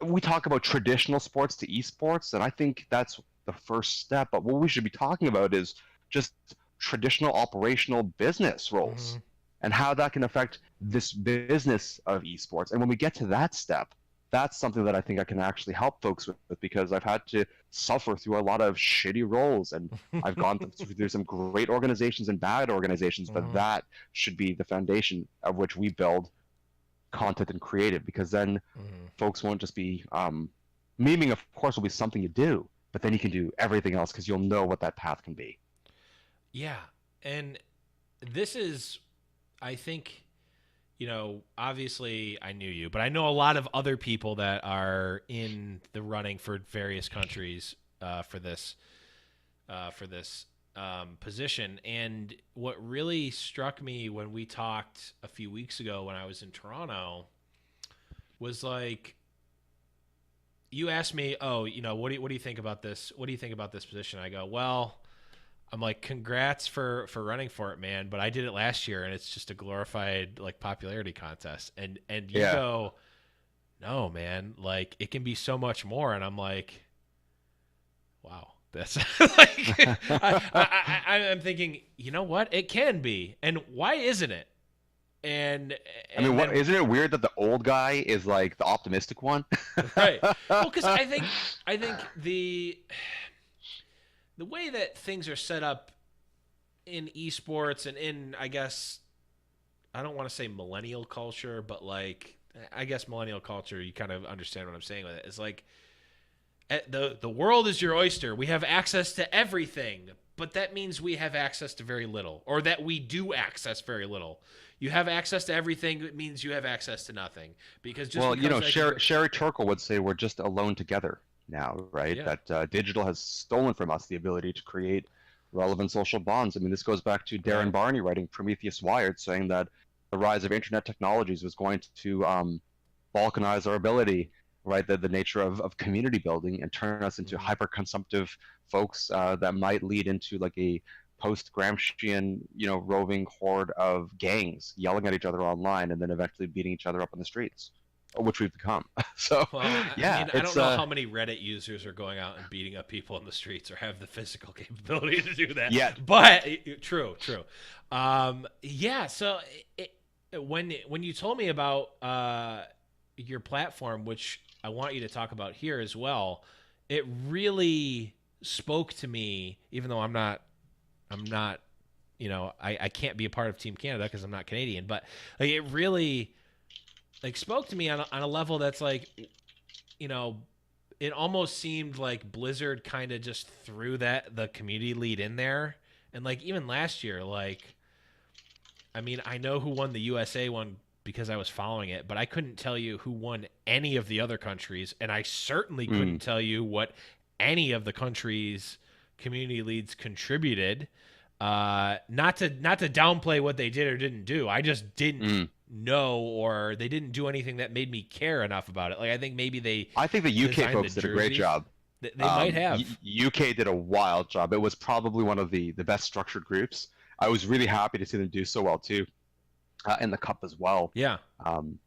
We talk about traditional sports to esports, and I think that's the first step. But what we should be talking about is just traditional operational business roles and how that can affect this business of esports. And when we get to that step, that's something that I think I can actually help folks with, because I've had to suffer through a lot of shitty roles, and I've gone through some great organizations and bad organizations, but that should be the foundation of which we build content and creative, because then folks won't just be memeing. Of course will be something you do, but then you can do everything else because you'll know what that path can be. Yeah. And this is, I think, obviously I knew you, but I know a lot of other people that are in the running for various countries for this position. And what really struck me when we talked a few weeks ago when I was in Toronto was like, you asked me, oh, what do you think about this? What do you think about this position? I go, well, I'm like, congrats for running for it, man. But I did it last year, and it's just a glorified like popularity contest. And you Yeah. go, no, man, like it can be so much more. And I'm like, wow, that's like I'm thinking, you know what? It can be, and why isn't it? And I mean, and then isn't it weird that the old guy is like the optimistic one? right, well, because I think the way that things are set up in esports and in, I guess, I don't want to say millennial culture, but like I guess millennial culture, you kind of understand what I'm saying with it. It's like the world is your oyster. We have access to everything, but that means we have access to very little, or that we do access very little. You have access to everything. It means you have access to nothing, because just Well, because I can Sherry Turkle would say we're just alone together now, right? yeah. That digital has stolen from us the ability to create relevant social bonds. I mean, this goes back to Darren Right. Barney writing Prometheus Wired, saying that the rise of internet technologies was going to balkanize our ability, right? The nature of community building and turn us into Mhm. hyper consumptive folks that might lead into like a post Gramscian, roving horde of gangs yelling at each other online and then eventually beating each other up on the streets, which we've become. So, Well, I yeah, mean, I don't it's know how many Reddit users are going out and beating up people in the streets or have the physical capability to do that. yet. But true, true. Yeah. So when you told me about your platform, which I want you to talk about here as well, it really spoke to me. Even though I'm not. I can't be a part of Team Canada because I'm not Canadian. But like, it really like spoke to me on a level that's like, you know, it almost seemed like Blizzard kind of just threw the community lead in there. And like even last year, like I mean, I know who won the USA one because I was following it, but I couldn't tell you who won any of the other countries, and I certainly Mm, couldn't tell you what any of the countries' community leads contributed. Not to downplay what they did or didn't do. I just didn't mm. know, or they didn't do anything that made me care enough about it. Like I think maybe they I think the UK designed the folks did a great jerseys. job. They might have. UK did a wild job. It was probably one of the best structured groups. I was really happy to see them do so well too, in the cup as well. Yeah. Um,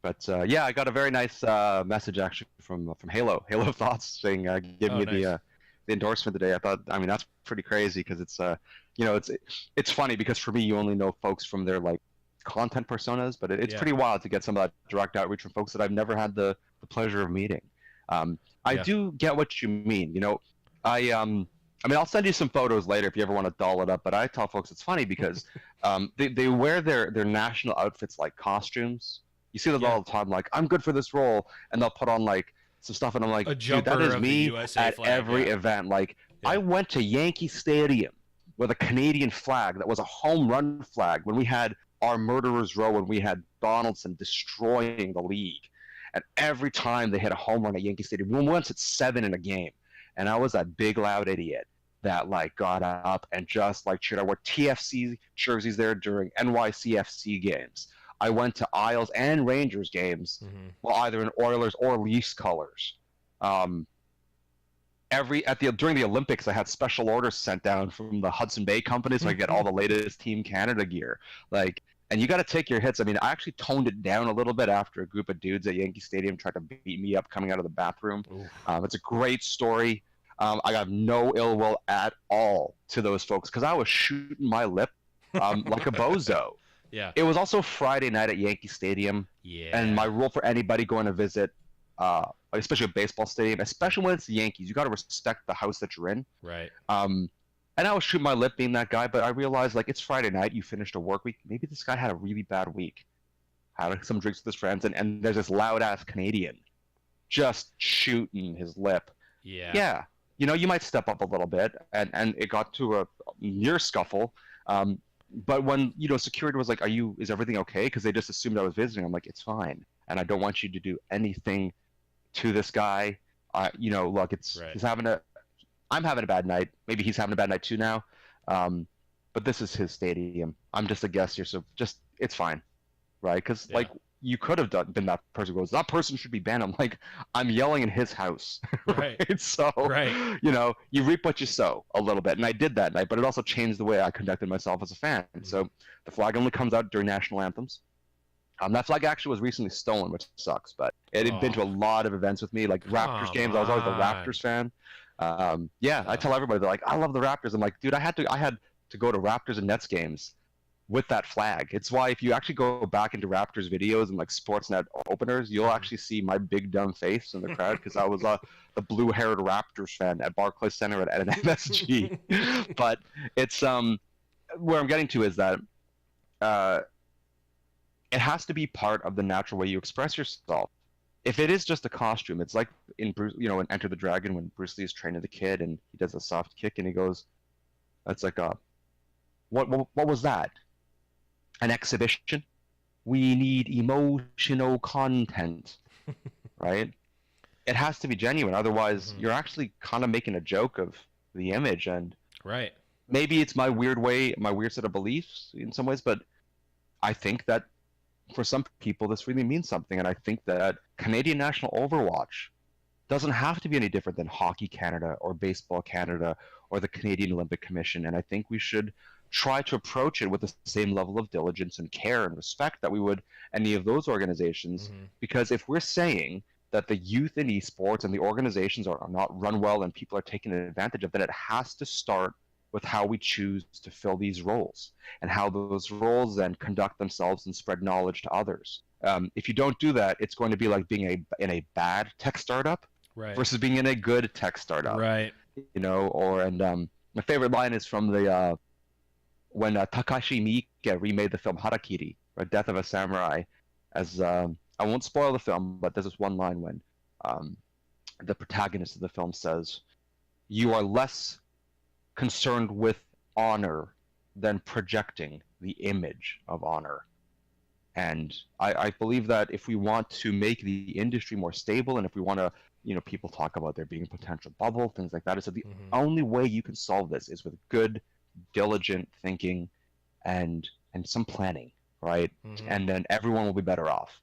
but yeah, I got a very nice message actually from Halo Thoughts saying give Oh, me nice. the endorsement today. I mean that's pretty crazy because it's it's funny because for me you only know folks from their like content personas, but it's Yeah. pretty wild to get some of that direct outreach from folks that I've never had the pleasure of meeting. I Yeah. do get what you mean. I mean, I'll send you some photos later if you ever want to doll it up. But I tell folks it's funny because they wear their national outfits like costumes. You see that Yeah. all the time. Like, I'm good for this role, and they'll put on like some stuff, and I'm like, A dude, that jumper is of the me USA at flag. every Yeah. event. Like, I Yeah. went to Yankee Stadium with a Canadian flag that was a home run flag when we had our murderers row when we had Donaldson destroying the league. And every time they hit a home run at Yankee Stadium, once it's 7 in a game, and I was that big loud idiot that like got up and just like cheered. I wore TFC jerseys there during NYCFC games. I went to Isles and Rangers games, Hmm. well, either in Oilers or Leafs colors. Um, during the Olympics, I had special orders sent down from the Hudson Bay Company so I could get all the latest Team Canada gear. Like, and you got to take your hits. I mean, I actually toned it down a little bit after a group of dudes at Yankee Stadium tried to beat me up coming out of the bathroom. Oof. It's a great story. I have no ill will at all to those folks because I was shooting my lip like a bozo. Yeah. It was also Friday night at Yankee Stadium, and my Yeah. rule for anybody going to visit, especially a baseball stadium, especially when it's the Yankees, you got to respect the house that you're in. Right. Um, and I was shooting my lip being that guy, but I realized like it's Friday night, you finished a work week. Maybe this guy had a really bad week, having some drinks with his friends, and there's this loud ass Canadian just shooting his lip. Yeah. Yeah, you might step up a little bit, and it got to a near scuffle. But when security was like, is everything okay? Because they just assumed I was visiting. I'm like, it's fine, and I don't want you to do anything to this guy. Look, Right. I'm having a bad night. Maybe he's having a bad night too now. But this is his stadium. I'm just a guest here, so just it's fine, right? Because Yeah. like you could have been that person who goes, that person should be banned. I'm like, I'm yelling in his house. Right. So, Right. you reap what you sow a little bit. And I did that night, but it also changed the way I conducted myself as a fan. Mm-hmm. So the flag only comes out during national anthems. That flag actually was recently stolen, which sucks, but it had been to a lot of events with me, like Raptors games. I was always a Raptors fan. I tell everybody, they're like, I love the Raptors. I'm like, dude, I had to go to Raptors and Nets games with that flag. It's why if you actually go back into Raptors videos and like Sportsnet openers, you'll actually see my big dumb face in the crowd because I was the blue-haired Raptors fan at Barclays Center at an MSG. But it's where I'm getting to is that it has to be part of the natural way you express yourself. If it is just a costume, it's like in Bruce, in Enter the Dragon when Bruce Lee is training the kid and he does a soft kick and he goes, "That's like what was that? An exhibition? We need emotional content, right? It has to be genuine, otherwise you're actually kind of making a joke of the image, and right. Maybe it's my weird set of beliefs in some ways, but I think that for some people this really means something, and I think that Canadian National Overwatch doesn't have to be any different than Hockey Canada or Baseball Canada or the Canadian Olympic Commission, and I think we should try to approach it with the same level of diligence and care and respect that we would any of those organizations, because if we're saying that the youth in esports and the organizations are not run well and people are taking advantage of, then it has to start with how we choose to fill these roles and how those roles then conduct themselves and spread knowledge to others. If you don't do that, it's going to be like being in a bad tech startup versus being in a good tech startup. Right. My favorite line is from the when Takashi Miike remade the film Harakiri, or Death of a Samurai. As I won't spoil the film, but there's this one line when the protagonist of the film says, "You are less concerned with honor than projecting the image of honor." And I believe that if we want to make the industry more stable, and if we want to, people talk about there being a potential bubble, things like that, is that the only way you can solve this is with good, diligent thinking and some planning, right? And then everyone will be better off,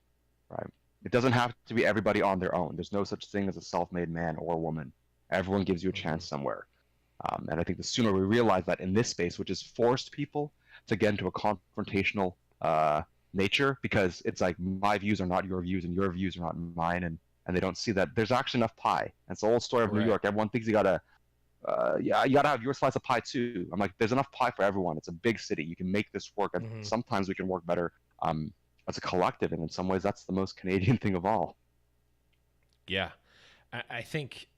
right? It doesn't have to be everybody on their own. There's no such thing as a self-made man or woman. Everyone gives you a chance somewhere. And I think the sooner we realize that in this space, which has forced people to get into a confrontational nature, because it's like my views are not your views and your views are not mine, and they don't see that there's actually enough pie. And it's the old story of New York. Everyone thinks you gotta have your slice of pie too. I'm like, there's enough pie for everyone. It's a big city. You can make this work, and sometimes we can work better as a collective. And in some ways, that's the most Canadian thing of all. Yeah, I think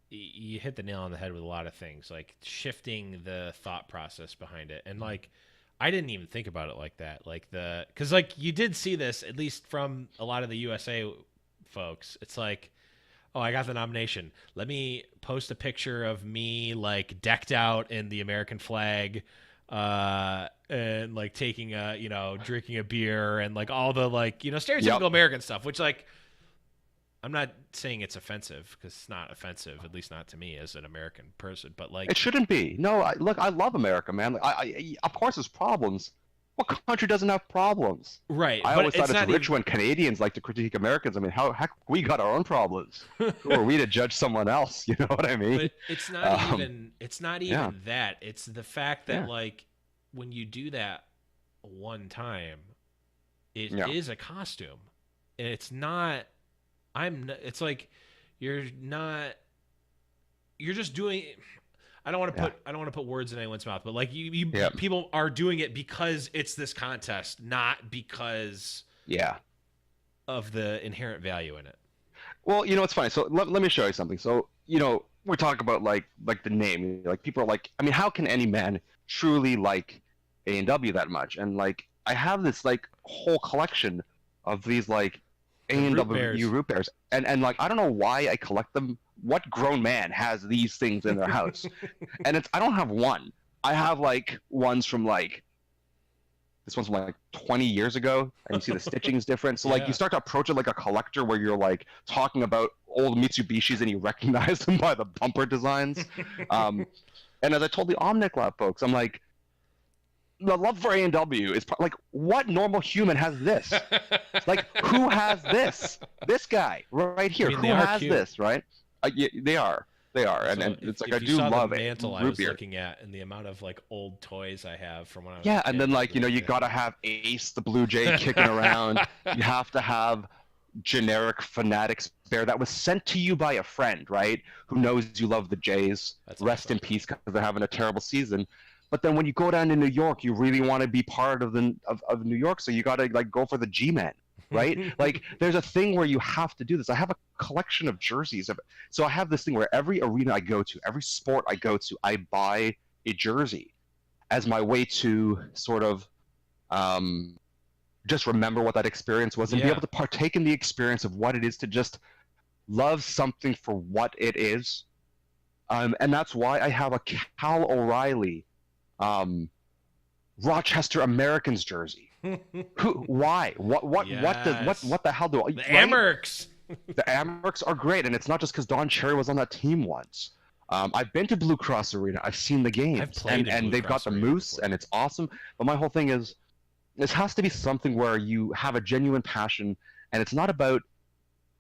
you hit the nail on the head with a lot of things, like shifting the thought process behind it. And like, I didn't even think about it like that. Because like you did see this, at least from a lot of the USA folks. It's like, oh, I got the nomination. Let me post a picture of me like decked out in the American flag, and like taking drinking a beer and like all the like, stereotypical American stuff, which like, I'm not saying it's offensive, because it's not offensive, at least not to me as an American person, but like... It shouldn't be. No, look, I love America, man. Of course there's problems. What country doesn't have problems? Right. I always thought it's rich when Canadians like to critique Americans. I mean, heck, we got our own problems. Who are we to judge someone else? You know what I mean? But it's not even that. It's the fact that like when you do that one time, it is a costume. And it's not... it's like you're just doing. I don't want to put words in anyone's mouth, but like people are doing it because it's this contest, not because of the inherent value in it. Well, it's funny. So let me show you something. So we're talking about like the name. Like people are like, I mean, how can any man truly like A&W that much? And like I have this like whole collection of these like A&W root bears, and like I don't know why I collect them. What grown man has these things in their house? And I don't have one. I have like ones from like this one's from like 20 years ago, and you see the stitching is different. So like you start to approach it like a collector, where you're like talking about old Mitsubishis and you recognize them by the bumper designs. And as I told the Omnic Lab folks, I'm like, the love for A&W is like, what normal human has this? Like, who has this? This guy right here. I mean, Who they are has cute. this? Right? Yeah, they are. They are. And, So and it's like I if you do saw the love it. mantle I Root was beer. looking at and the amount of like old toys I have from when I was a Yeah, kid, and then like it's you gotta ridiculous. have Ace the Blue Jay kicking around. You have to have generic Fanatics bear that was sent to you by a friend, right? Who knows you love the Jays. That's Rest awesome. in peace because they're having a terrible season. But then when you go down to New York, you really want to be part of of New York, so you gotta like go for the G-men, right? Like there's a thing where you have to do this. I have a collection of jerseys so I have this thing where every arena I go to, every sport I go to, I buy a jersey as my way to sort of just remember what that experience was and be Yeah. able to partake in the experience of what it is to just love something for what it is. And that's why I have a Cal O'Reilly Rochester Americans jersey. Why? Yes. What the hell do I? The Right? Amerks. The Amerks are great, and it's not just because Don Cherry was on that team once. I've been to Blue Cross Arena. I've seen the games, I've played in and Blue they've Cross got the Arena Moose, before. and it's awesome. But my whole thing is, this has to be something where you have a genuine passion, and it's not about,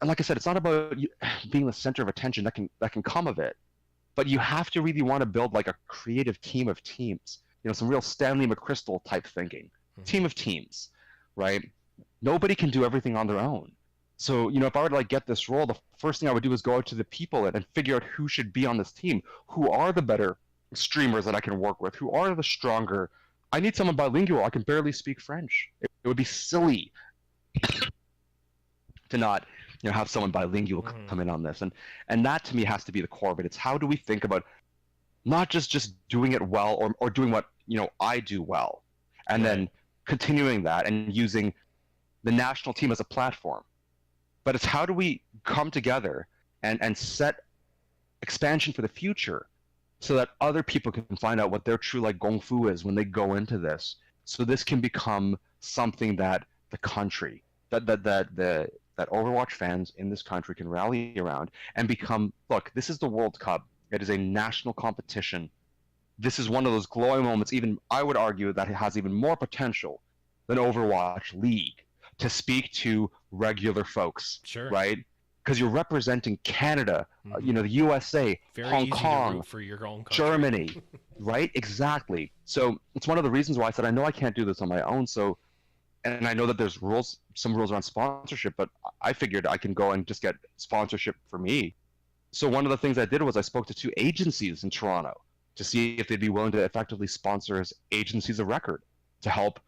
and like I said, it's not about you being the center of attention. That can come of it, but you have to really want to build like a creative team of teams. Some real Stanley McChrystal type thinking. Team of teams, right? Nobody can do everything on their own. So, if I were to like get this role, the first thing I would do is go out to the people and figure out who should be on this team. Who are the better streamers that I can work with? Who are the stronger? I need someone bilingual. I can barely speak French. It would be silly to not, have someone bilingual come in on this. And that to me has to be the core of it. It's how do we think about not just doing it well or doing what, I do well, and then continuing that and using the national team as a platform. But it's how do we come together and set expansion for the future so that other people can find out what their true like gong fu is when they go into this. So this can become something that the country, that Overwatch fans in this country can rally around and become, look, this is the World Cup. It is a national competition. This is one of those glowing moments, even I would argue that it has even more potential than Overwatch League to speak to regular folks, Sure. right? Because you're representing Canada, the USA, Very Hong easy Kong, to root for your own country. Germany, right? Exactly. So it's one of the reasons why I said I know I can't do this on my own. So, and I know that there's some rules around sponsorship, but I figured I can go and just get sponsorship for me. So one of the things I did was I spoke to 2 agencies in Toronto to see if they'd be willing to effectively sponsor as agencies of record to help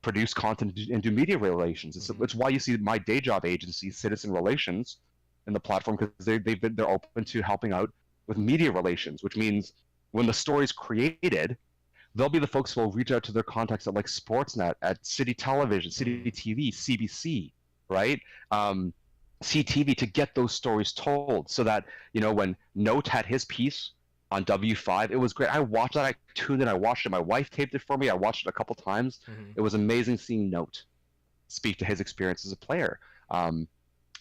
produce content and do media relations. It's why you see my day job agency, Citizen Relations, in the platform, because they're open to helping out with media relations, which means when the story's created, they'll be the folks who will reach out to their contacts at like Sportsnet, at City Television, City TV, CBC, right? CTV to get those stories told so that, when Note had his piece on W5, it was great. I watched that. I tuned in. I watched it. My wife taped it for me. I watched it a couple times. It was amazing seeing Note speak to his experience as a player. And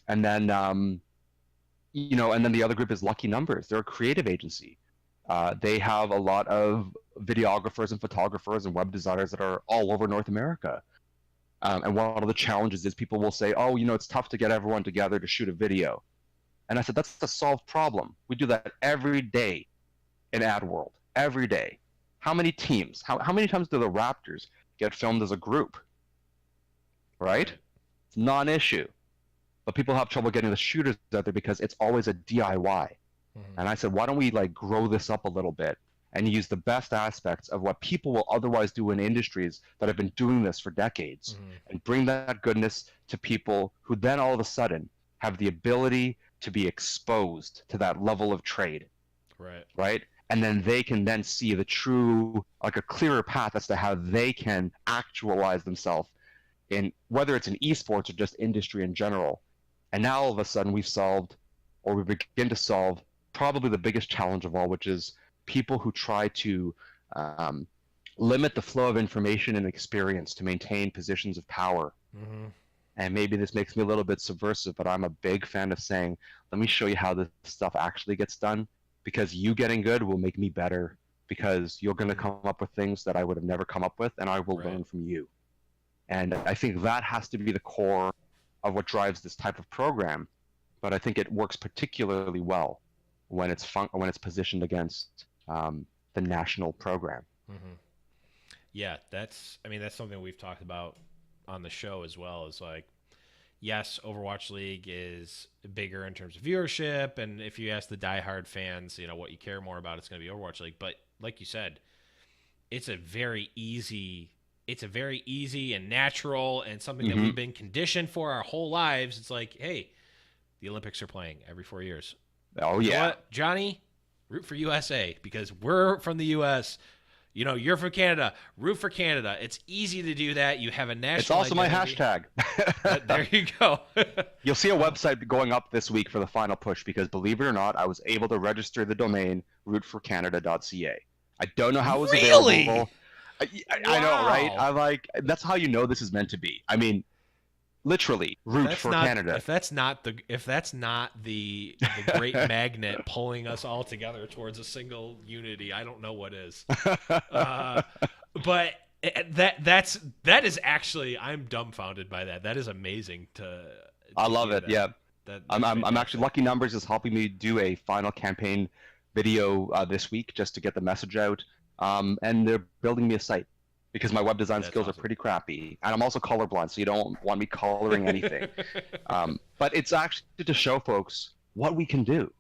then, and then the other group is Lucky Numbers. They're a creative agency. They have a lot of videographers and photographers and web designers that are all over North America. And one of the challenges is people will say, oh, it's tough to get everyone together to shoot a video. And I said, that's a solved problem. We do that every day in Ad World, every day. How many teams? How many times do the Raptors get filmed as a group? Right? It's non-issue. But people have trouble getting the shooters out there because it's always a DIY. And I said, why don't we like grow this up a little bit and use the best aspects of what people will otherwise do in industries that have been doing this for decades and bring that goodness to people who then all of a sudden have the ability to be exposed to that level of trade. Right? And then they can then see the true, like a clearer path as to how they can actualize themselves in whether it's in esports or just industry in general. And now all of a sudden we begin to solve probably the biggest challenge of all, which is people who try to limit the flow of information and experience to maintain positions of power. And maybe this makes me a little bit subversive, but I'm a big fan of saying, let me show you how this stuff actually gets done, because you getting good will make me better. because you're going to come up with things that I would have never come up with, and I will Right. learn from you. And I think that has to be the core of what drives this type of program. But I think it works particularly well when it's positioned against the national program. Mm-hmm. Yeah, that's something we've talked about on the show as well. Is like, yes, Overwatch League is bigger in terms of viewership, and if you ask the diehard fans, what you care more about, it's going to be Overwatch League. But like you said, it's a very easy and natural and something that we've been conditioned for our whole lives. It's like, hey, the Olympics are playing every 4 years. Oh, yeah. You know what, Johnny? Root for USA because we're from the U.S. You're from Canada. Root for Canada. It's easy to do that. You have a national It's also identity. my hashtag. There you go. You'll see a website going up this week for the final push because, believe it or not, I was able to register the domain rootforcanada.ca. I don't know how it was available. I know, right? I'm like, that's how you know this is meant to be. I mean, literally, root for Canada. If that's not the great magnet pulling us all together towards a single unity, I don't know what is. But that is actually, I'm dumbfounded by that. That is amazing I love it. That. Yeah. I'm actually, Lucky Numbers is helping me do a final campaign video this week just to get the message out. And they're building me a site because my web design skills are pretty crappy. And I'm also colorblind, so you don't want me coloring anything. But it's actually to show folks what we can do,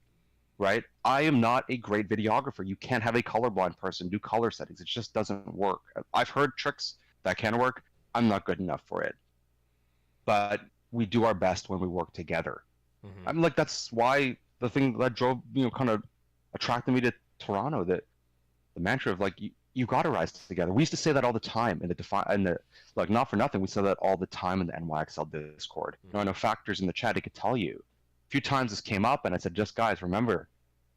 right? I am not a great videographer. You can't have a colorblind person do color settings. It just doesn't work. I've heard tricks that can work. I'm not good enough for it. But we do our best when we work together. Mm-hmm. I'm like, that's why the thing that drove, kind of attracted me to Toronto, that the mantra of like, you got to rise together. We used to say that all the time in the like, not for nothing, we say that all the time in the NYXL Discord. Mm-hmm. I know Factors in the chat, he could tell you. A few times this came up and I said, just guys, remember,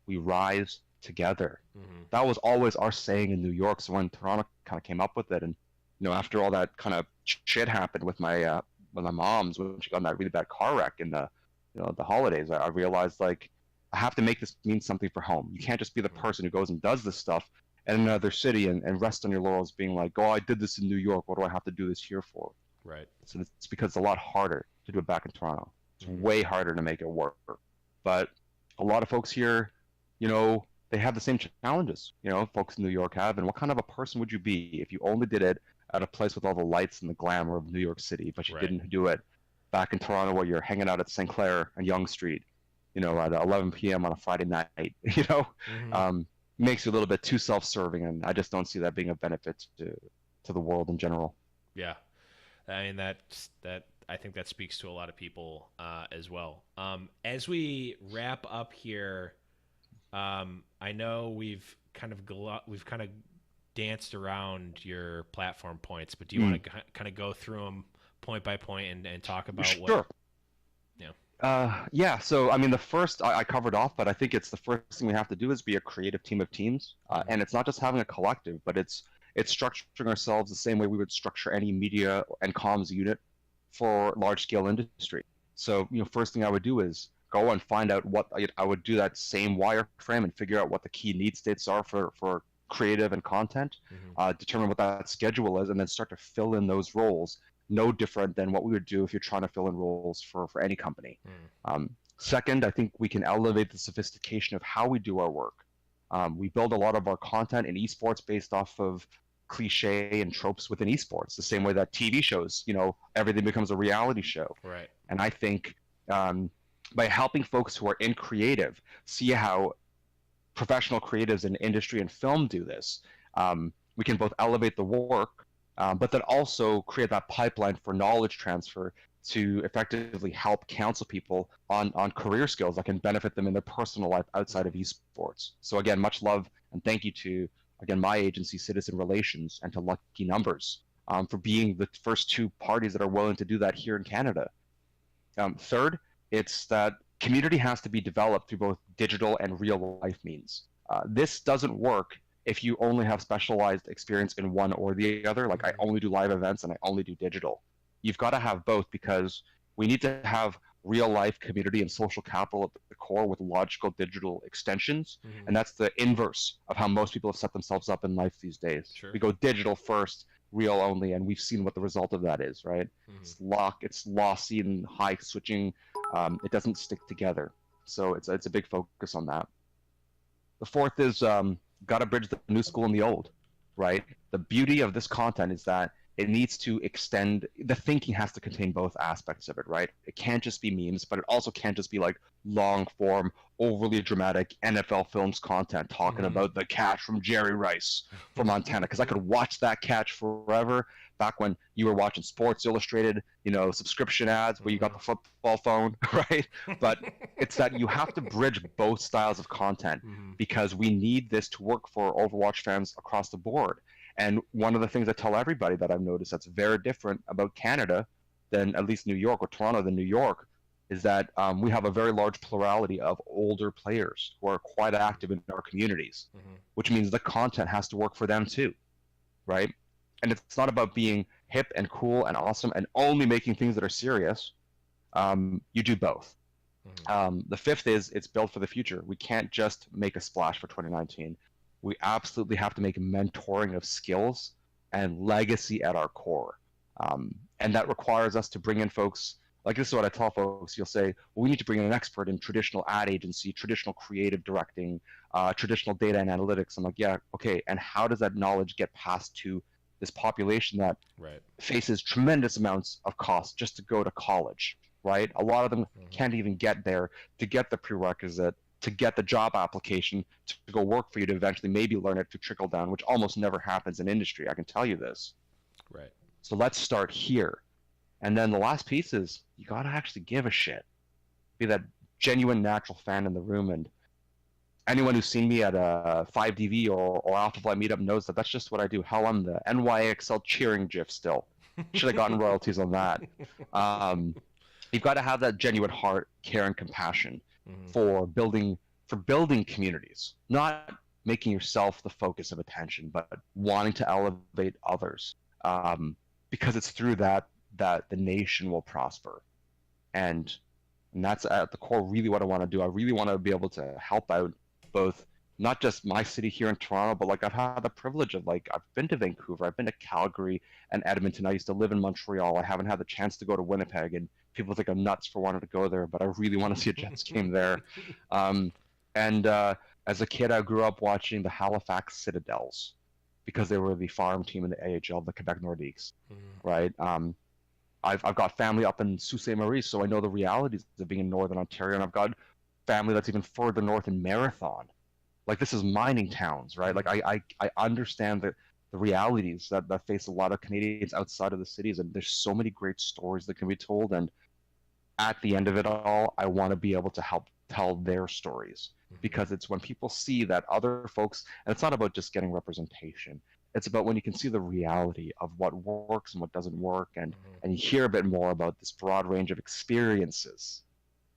we rise together. Mm-hmm. That was always our saying in New York. So when Toronto kind of came up with it, and after all that kind of shit happened with my mom's when she got in that really bad car wreck in the holidays, I realized, like, I have to make this mean something for home. You can't just be the person who goes and does this stuff in another city and rest on your laurels being like, oh, I did this in New York. What do I have to do this here for? Right. So it's because it's a lot harder to do it back in Toronto. It's way harder to make it work. But a lot of folks here, they have the same challenges, folks in New York have. And what kind of a person would you be if you only did it at a place with all the lights and the glamour of New York City, but you didn't do it back in Toronto where you're hanging out at St. Clair and Yonge Street, at 11 p.m. on a Friday night, makes you a little bit too self-serving, and I just don't see that being a benefit to the world in general. Yeah. I mean, I think that speaks to a lot of people as well. As we wrap up here, I know we've kind of danced around your platform points, but do you want to kind of go through them point by point and talk about Sure. Yeah. So, I mean, the first I covered off, but I think it's the first thing we have to do is be a creative team of teams. And it's not just having a collective, but it's structuring ourselves the same way we would structure any media and comms unit for large scale industry. So, first thing I would do is go and find out what I would do that same wireframe and figure out what the key need states are for creative and content, determine what that schedule is, and then start to fill in those roles. No different than what we would do if you're trying to fill in roles for any company. Second, I think we can elevate the sophistication of how we do our work. We build a lot of our content in esports based off of cliche and tropes within esports, the same way that TV shows, everything becomes a reality show. Right. And I think by helping folks who are in creative see how professional creatives in industry and film do this, we can both elevate the work, but then also create that pipeline for knowledge transfer to effectively help counsel people on career skills that can benefit them in their personal life outside of esports. So again, much love and thank you to, again, my agency, Citizen Relations, and to Lucky Numbers for being the first two parties that are willing to do that here in Canada. Third, it's that community has to be developed through both digital and real life means. This doesn't work if you only have specialized experience in one or the other. Like, I only do live events and I only do digital. You've got to have both, because we need to have real life community and social capital at the core with logical digital extensions. And that's the inverse of how most people have set themselves up in life these days. Sure. We go digital first, real only, and we've seen what the result of that is, right? It's lossy and high switching. It doesn't stick together. So it's a big focus on that. The fourth is got to bridge the new school and the old, right? The beauty of this content is that it needs to extend, the thinking has to contain both aspects of it, right? It can't just be memes, but it also can't just be like long form, overly dramatic NFL films content talking about the catch from Jerry Rice from Montana, because I could watch that catch forever back when you were watching Sports Illustrated, subscription ads where you got the football phone, right? But it's that you have to bridge both styles of content because we need this to work for Overwatch fans across the board. And one of the things I tell everybody that I've noticed that's very different about Canada than at least New York or Toronto than New York is that we have a very large plurality of older players who are quite active in our communities, which means the content has to work for them too, right? And it's not about being hip and cool and awesome and only making things that are serious. You do both. The fifth is it's built for the future. We can't just make a splash for 2019. We absolutely have to make mentoring of skills and legacy at our core. And that requires us to bring in folks, like this is what I tell folks, you'll say, well, we need to bring in an expert in traditional ad agency, traditional creative directing, traditional data and analytics. I'm like, yeah, okay, and how does that knowledge get passed to this population that faces tremendous amounts of cost just to go to college, right? A lot of them can't even get there to get the prerequisite, to get the job application to go work for you to eventually maybe learn it to trickle down, which almost never happens in industry. I can tell you this. Right. So let's start here. And then the last piece is you got to actually give a shit. Be that genuine natural fan in the room. And anyone who's seen me at a 5DV or Alpha Flight meetup knows that that's just what I do. Hell, I'm the NYXL cheering GIF still. Should have gotten royalties on that. You've got to have that genuine heart, care, and compassion for building communities, not making yourself the focus of attention, but wanting to elevate others, because it's through that the nation will prosper, and that's at the core really what I want to do. I really want to be able to help out both not just my city here in Toronto, but like I've had the privilege of I've been to Vancouver, I've been to Calgary and Edmonton. I used to live in Montreal. I haven't had the chance to go to Winnipeg, and people think I'm nuts for wanting to go there, but I really want to see a Jets game there. As a kid, I grew up watching the Halifax Citadels because they were the farm team in the AHL, the Quebec Nordiques, right? I've got family up in Sault Ste. Marie, so I know the realities of being in Northern Ontario, and I've got family that's even further north in Marathon. Like, this is mining towns, right? Like, I understand the realities that face a lot of Canadians outside of the cities, and there's so many great stories that can be told, and at the end of it all, I want to be able to help tell their stories, because it's when people see that other folks, and it's not about just getting representation, it's about when you can see the reality of what works and what doesn't work, and you hear a bit more about this broad range of experiences,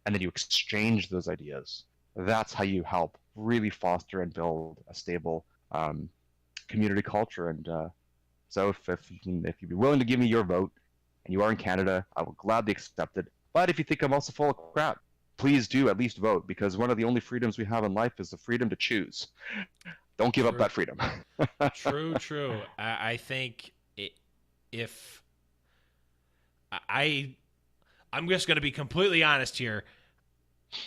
and then you exchange those ideas. That's how you help really foster and build a stable community culture. And so if you'd be willing to give me your vote, and you are in Canada, I will gladly accept it. But if you think I'm also full of crap, please do at least vote, because one of the only freedoms we have in life is the freedom to choose. Don't give up that freedom. True. I think I'm just going to be completely honest here.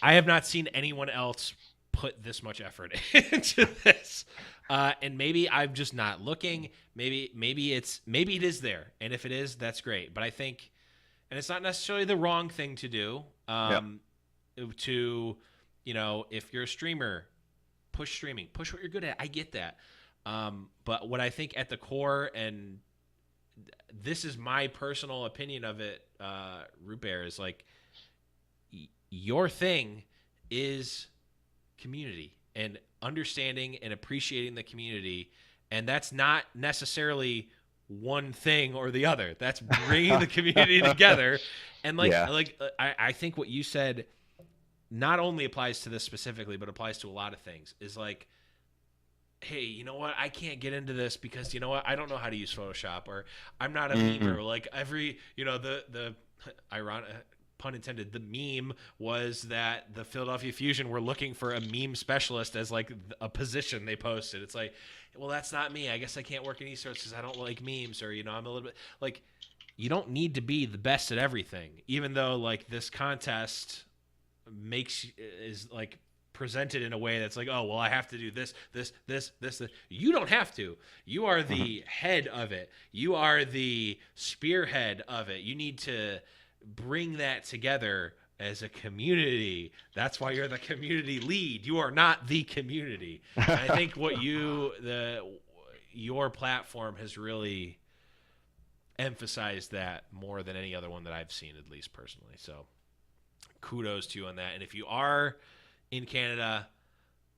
I have not seen anyone else put this much effort into this, and maybe I'm just not looking. Maybe it is there, and if it is, that's great. But I think, and it's not necessarily the wrong thing to do. To, if you're a streamer, push streaming, push what you're good at. I get that, but what I think at the core, and this is my personal opinion of it, Root Bear, is like, your thing is community and understanding and appreciating the community, and that's not necessarily one thing or the other. That's bringing the community together. And I think what you said not only applies to this specifically, but applies to a lot of things, is like, hey, you know what? I can't get into this because, you know what? I don't know how to use Photoshop, or I'm not a memer. Like, every, the ironic, pun intended, the meme was that the Philadelphia Fusion were looking for a meme specialist as like a position they posted. It's like, well, that's not me. I guess I can't work in esports because I don't like memes, or I'm a little bit like, you don't need to be the best at everything, even though like this contest is like presented in a way that's like, oh, well, I have to do this. You don't have to. You are the head of it. You are the spearhead of it. You need to bring that together as a community. That's why you're the community lead. You are not the community. And I think what your platform has really emphasized that more than any other one that I've seen, at least personally. So kudos to you on that. And if you are in Canada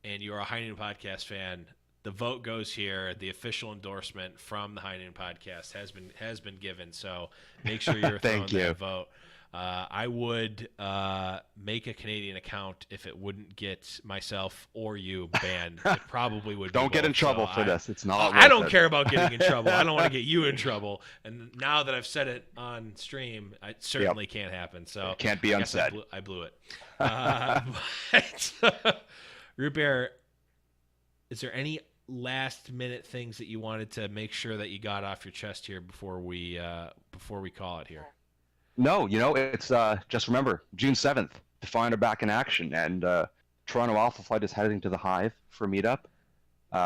and you're a High Noon Podcast fan, the vote goes here. The official endorsement from the High Noon Podcast has been given. So make sure you're throwing that vote. I would make a Canadian account if it wouldn't get myself or you banned. It probably would. Don't get in trouble for this. It's not. I don't care about getting in trouble. I don't want to get you in trouble. And now that I've said it on stream, it certainly can't happen. So it can't be unsaid. I blew it. But Root Bear, is there any last minute things that you wanted to make sure that you got off your chest here before we call it here? No, it's just remember, June 7th, Defiant are back in action, and Toronto Alpha Flight is heading to the Hive for a meetup.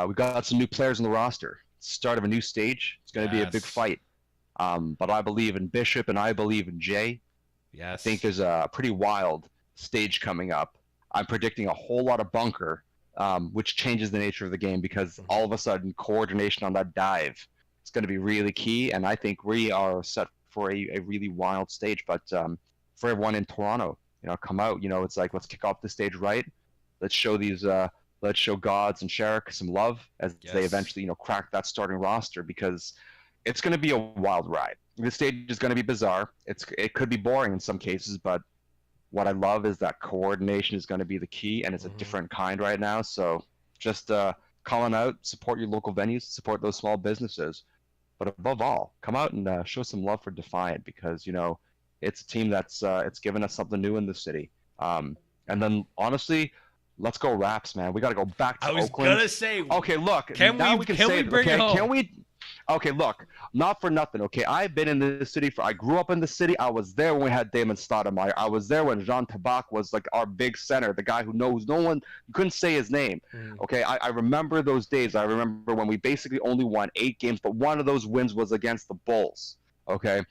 We've got some new players in the roster. Start of a new stage. It's going to be a big fight. But I believe in Bishop, and I believe in Jay. Yes. I think there's a pretty wild stage coming up. I'm predicting a whole lot of bunker, which changes the nature of the game, because all of a sudden, coordination on that dive is going to be really key, and I think we are set for a really wild stage. But for everyone in Toronto, come out. It's like, let's kick off the stage right. Let's show let's show Gods and Sharek some love as they eventually, crack that starting roster, because it's going to be a wild ride. The stage is going to be bizarre. It could be boring in some cases, but what I love is that coordination is going to be the key, and it's a different kind right now. So just calling out, support your local venues, support those small businesses. But above all, come out and show some love for Defiant, because, it's a team that's it's given us something new in the city. And then, honestly, let's go Raps, man. We got to go back to Oakland. I was going to say. Okay, look. Can we bring it home? Can we? Okay, look. Not for nothing, okay? I've been in this city. I grew up in the city. I was there when we had Damon Stoudemire. I was there when Jean Tabak was, like, our big center, the guy who knows no one. You couldn't say his name, okay? I remember those days. I remember when we basically only won 8 games, but one of those wins was against the Bulls, okay?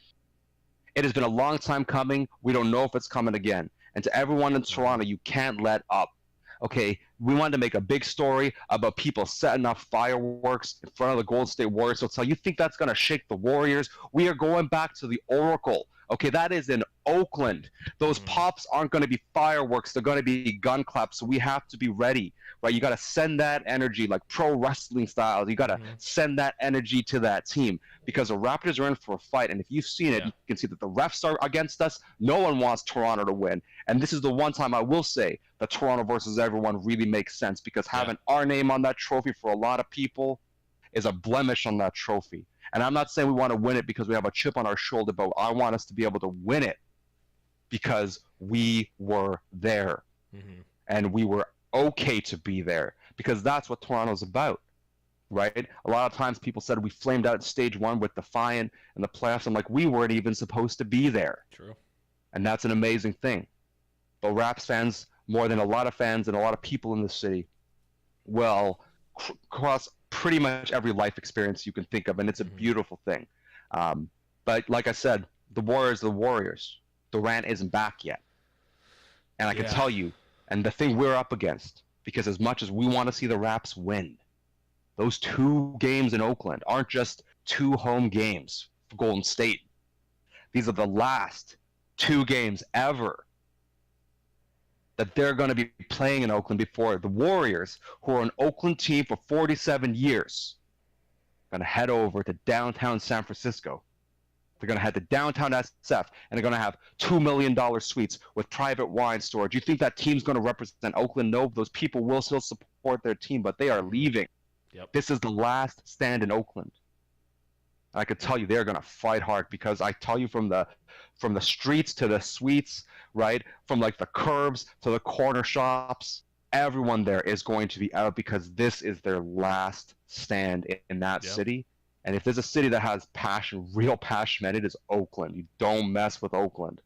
It has been a long time coming. We don't know if it's coming again. And to everyone in Toronto, you can't let up. Okay, we wanted to make a big story about people setting off fireworks in front of the Golden State Warriors Hotel. You think that's going to shake the Warriors? We are going back to the Oracle. Okay, that is in Oakland. Those pops aren't going to be fireworks. They're going to be gun claps, so we have to be ready, right? You got to send that energy, like pro wrestling style. You got to send that energy to that team, because the Raptors are in for a fight, and if you've seen it, you can see that the refs are against us. No one wants Toronto to win, and this is the one time I will say that Toronto versus everyone really makes sense, because having our name on that trophy for a lot of people is a blemish on that trophy. And I'm not saying we want to win it because we have a chip on our shoulder, but I want us to be able to win it because we were there. And we were okay to be there, because that's what Toronto's about, right? A lot of times people said we flamed out stage 1 with Defiant in the playoffs. I'm like, we weren't even supposed to be there. True. And that's an amazing thing. But Raps fans, more than a lot of fans and a lot of people in the city, will cross pretty much every life experience you can think of, and it's a beautiful thing. But like I said, the Warriors are the Warriors. Durant isn't back yet. And I can tell you, and the thing we're up against, because as much as we want to see the Raps win, those 2 games in Oakland aren't just 2 home games for Golden State. These are the last 2 games ever that they're going to be playing in Oakland before the Warriors, who are an Oakland team for 47 years, are going to head over to downtown San Francisco. They're going to head to downtown SF, and they're going to have $2 million suites with private wine storage. You think that team's going to represent Oakland? No, those people will still support their team, but they are leaving. This is the last stand in Oakland. I could tell you they're gonna fight hard because I tell you from the streets to the suites, right? From like the curbs to the corner shops, everyone there is going to be out because this is their last stand in that Yep. city. And if there's a city that has passion, real passion, man, it is Oakland. You don't mess with Oakland.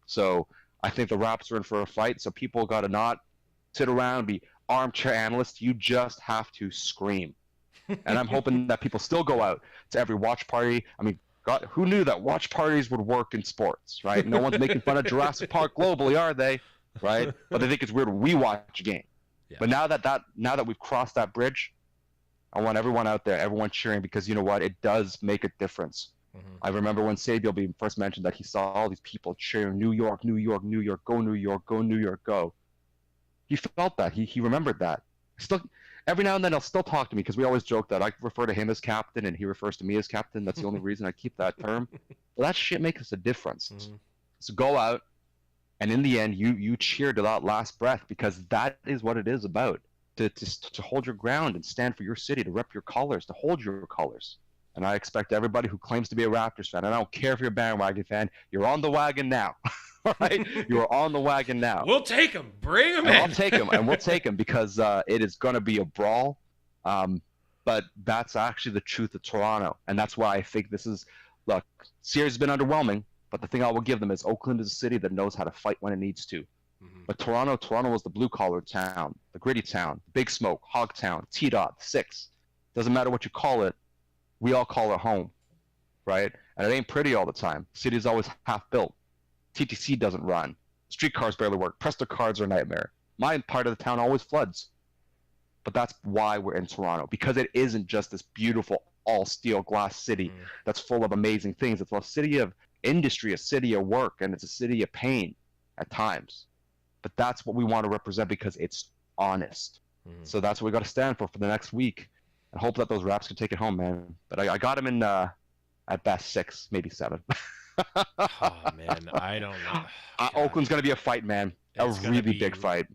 So I think the Raps are in for a fight. So people got to not sit around and be armchair analysts. You just have to scream. And I'm hoping that people still go out to every watch party. I mean, God, who knew that watch parties would work in sports, right? No one's making fun of Jurassic Park globally, are they? Right? But they think it's weird when we watch a game. Yeah. But now that we've crossed that bridge, I want everyone out there, everyone cheering, because you know what? It does make a difference. Mm-hmm. I remember when Sabiel being first mentioned that he saw all these people cheering, New York, New York, New York, go New York, go New York, go. He felt that. He remembered that. Still, every now and then he'll still talk to me because we always joke that I refer to him as captain and he refers to me as captain. That's the only reason I keep that term. Well, that shit makes a difference. Mm-hmm. So go out, and in the end, you cheer to that last breath because that is what it is about. To hold your ground and stand for your city, to rep your colors, to hold your colors. And I expect everybody who claims to be a Raptors fan, and I don't care if you're a bandwagon fan, you're on the wagon now. All right? You are on the wagon now. We'll take them. Bring them in. I'll take them, and we'll take them because it is going to be a brawl. But that's actually the truth of Toronto. And that's why I think this is, look, series has been underwhelming, but the thing I will give them is Oakland is a city that knows how to fight when it needs to. Mm-hmm. But Toronto was the blue-collar town, the gritty town, Big Smoke, Hog Town, T-Dot, Six. Doesn't matter what you call it, we all call it home, right? And it ain't pretty all the time. City's always half-built. TTC doesn't run. Streetcars barely work. Presto cards are a nightmare. My part of the town always floods. But that's why we're in Toronto, because it isn't just this beautiful all-steel glass city that's full of amazing things. It's a city of industry, a city of work, and it's a city of pain at times. But that's what we want to represent because it's honest. So that's what we got to stand for the next week, and hope that those Raps can take it home, man. But I got him in at best 6, maybe 7. Oh man, I don't know. Oakland's gonna be a fight, man. It's a gonna really be- big fight.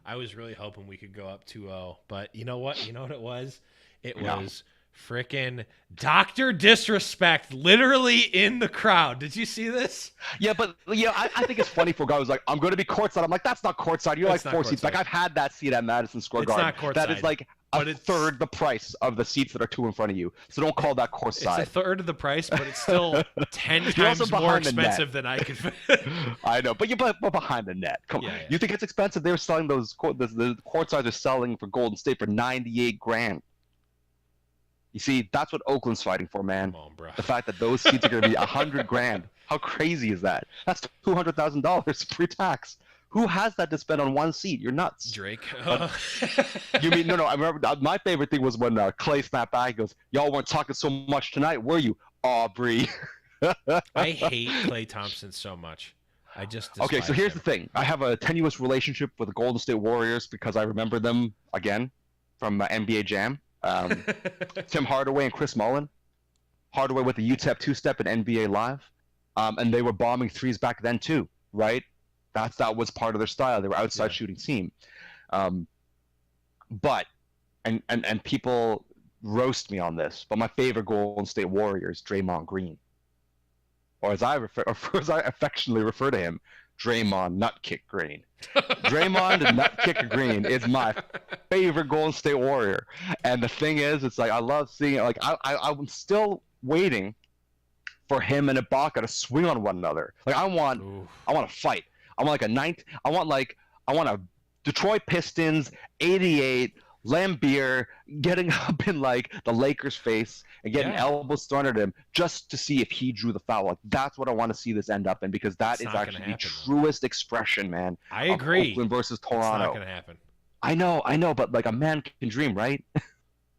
I was really hoping we could go up 2-0, but you know what? You know what it was? It Yeah. was frickin' Dr. Disrespect literally in the crowd. Did you see this? Yeah, but I think it's funny for a guy who's like, I'm gonna be courtside. I'm like, that's not courtside. You're It's like not 4 seats. Like courtside. I've had that seat at Madison Square It's Garden. not courtside, That is like a but it's- third the price of the seats that are 2 in front of you. So don't call that It's a courtside. third of the price, but it's still 10 You're also times more behind the net. expensive than I could. I know, but you're behind the net. Come on. Yeah, yeah. You think it's expensive? They were selling the courtsides are selling for Golden State for $98,000. You see, that's what Oakland's fighting for, man. Come on, bro. The fact that those seats are going to be $100,000. How crazy is that? That's $200,000 pre-tax. Who has that to spend on one seat? You're nuts. Drake. You mean no? I remember my favorite thing was when Clay snapped back. He goes, "Y'all weren't talking so much tonight, were you, Aubrey?" I hate Klay Thompson so much. I just Okay, so despise here's him. the thing. I have a tenuous relationship with the Golden State Warriors because I remember them again from NBA Jam. Tim Hardaway and Chris Mullin. Hardaway with the UTEP two-step in NBA Live, and they were bombing threes back then too, right? That was part of their style. They were outside shooting team, but and people roast me on this, but my favorite Golden State Warrior is Draymond Green, or as I affectionately refer to him, Draymond Nutkick Green. Draymond Nutkick Green is my favorite Golden State Warrior, and the thing is, it's like I love seeing it. Like I'm still waiting for him and Ibaka to swing on one another. Like I want a fight. I want a Detroit Pistons 88 Lambeer getting up in like the Lakers' face and getting elbows thrown at him just to see if he drew the foul. Like that's what I want to see this end up in because that is actually the truest expression, man. I agree. Oakland versus Toronto. It's not gonna happen. I know, but like a man can dream, right?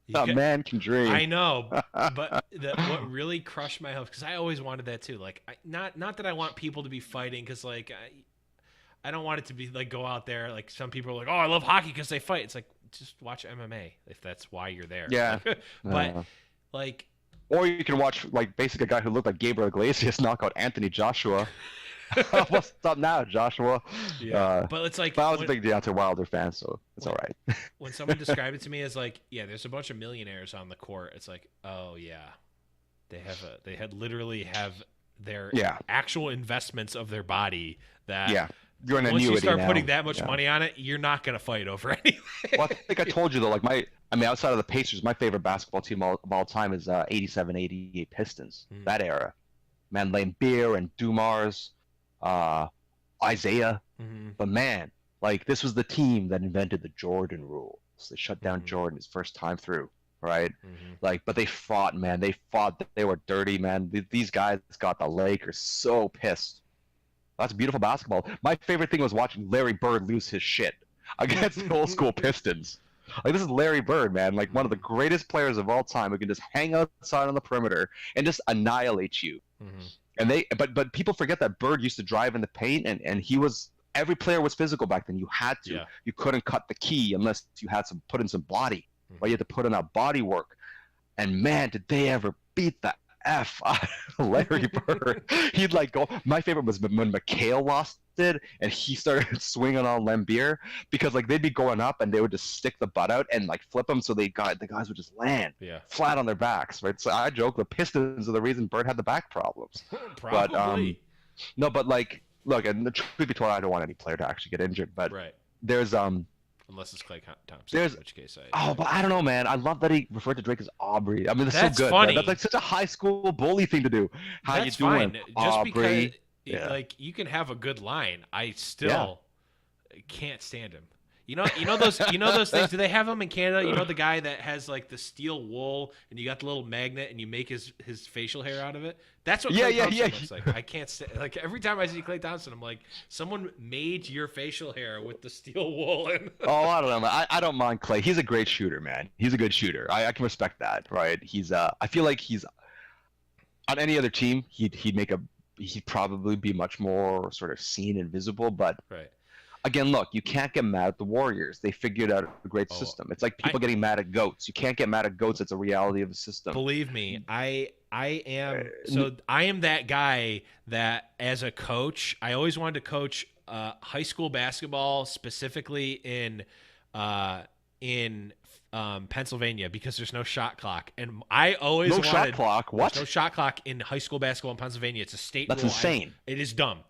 Man can dream. I know, but what really crushed my hopes, because I always wanted that too. Like, not that I want people to be fighting, because like I don't want it to be like go out there like some people are like, oh, I love hockey because they fight. It's like just watch MMA if that's why you're there. Yeah, but like, or you can watch like basically a guy who looked like Gabriel Iglesias knock out Anthony Joshua. What's up now, Joshua? Yeah, but it's like but I was a big Deontay Wilder fan, so it's all right. When someone described it to me as like, yeah, there's a bunch of millionaires on the court, it's like, oh yeah, They had literally have their Yeah. actual investments of their body that Yeah. You're an once you annuity start now. putting that much Yeah. money on it, you're not going to fight over anything. Well, I think I told you though, like outside of the Pacers, my favorite basketball team of all time is 87, 88 Pistons. Mm. That era. Man, Lambeer and Dumars, Isaiah. Mm-hmm. But man, like this was the team that invented the Jordan rules. They shut down Mm-hmm. Jordan his first time through, right? Mm-hmm. Like, but they fought, man. They fought. They were dirty, man. These guys got the Lakers so pissed. That's beautiful basketball. My favorite thing was watching Larry Bird lose his shit against the old school Pistons. Like this is Larry Bird, man. Like one of the greatest players of all time who can just hang outside on the perimeter and just annihilate you. Mm-hmm. And but people forget that Bird used to drive in the paint, and he was every player was physical back then. You had to. Yeah. You couldn't cut the key unless you had to put in some body. Mm-hmm. But you had to put in that body work. And man, did they ever beat the F out of Larry Bird. He'd like go. My favorite was when McHale lost it and he started swinging on Lambeer because like they'd be going up and they would just stick the butt out and like flip them so the guys would just land flat on their backs, right? So I joke the Pistons are the reason Bird had the back problems. Probably. But no, but like look, and the truth be told, I don't want any player to actually get injured, but there's unless it's Klay Thompson, in which case but I don't know, man. I love that he referred to Drake as Aubrey. I mean, that's so good. Funny. That's like such a high school bully thing to do. How that's you doing, fine. Just Aubrey? Because, like, you can have a good line. I still can't stand him. You know those things. Do they have them in Canada? You know the guy that has like the steel wool, and you got the little magnet, and you make his facial hair out of it. That's what Klay Thompson looks like. I can't stand. Like every time I see Klay Thompson, I'm like, someone made your facial hair with the steel wool. Oh, I don't know, man. I don't mind Klay. He's a great shooter, man. He's a good shooter. I can respect that, right? He's I feel like he's on any other team, he'd probably be much more sort of seen and visible, but again, look, you can't get mad at the Warriors. They figured out a great system. It's like people getting mad at goats. You can't get mad at goats. It's a reality of the system. Believe me, I am that guy that as a coach, I always wanted to coach high school basketball, specifically in Pennsylvania, because there's no shot clock, and I always wanted shot clock. What? There's no shot clock in high school basketball in Pennsylvania. It's a state rule. That's insane. It is dumb.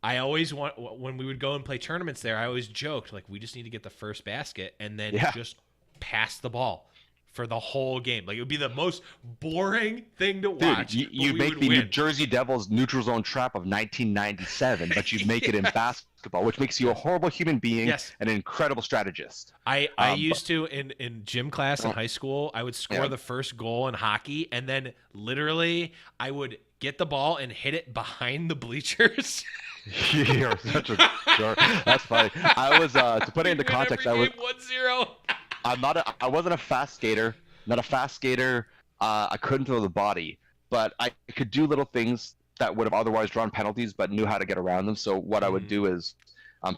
I always when we would go and play tournaments there, I always joked like we just need to get the first basket and then just pass the ball for the whole game. Like it would be the most boring thing to watch. Dude, you make the New Jersey Devils neutral zone trap of 1997, but you make it in basketball, which makes you a horrible human being and an incredible strategist. I used to in gym class in high school, I would score the first goal in hockey, and then literally I would get the ball and hit it behind the bleachers. You're such a jerk. That's funny. I was to put it into context. I was 1-0. I wasn't a fast skater. Not a fast skater. I couldn't throw the body, but I could do little things that would have otherwise drawn penalties, but knew how to get around them. So what I would do is,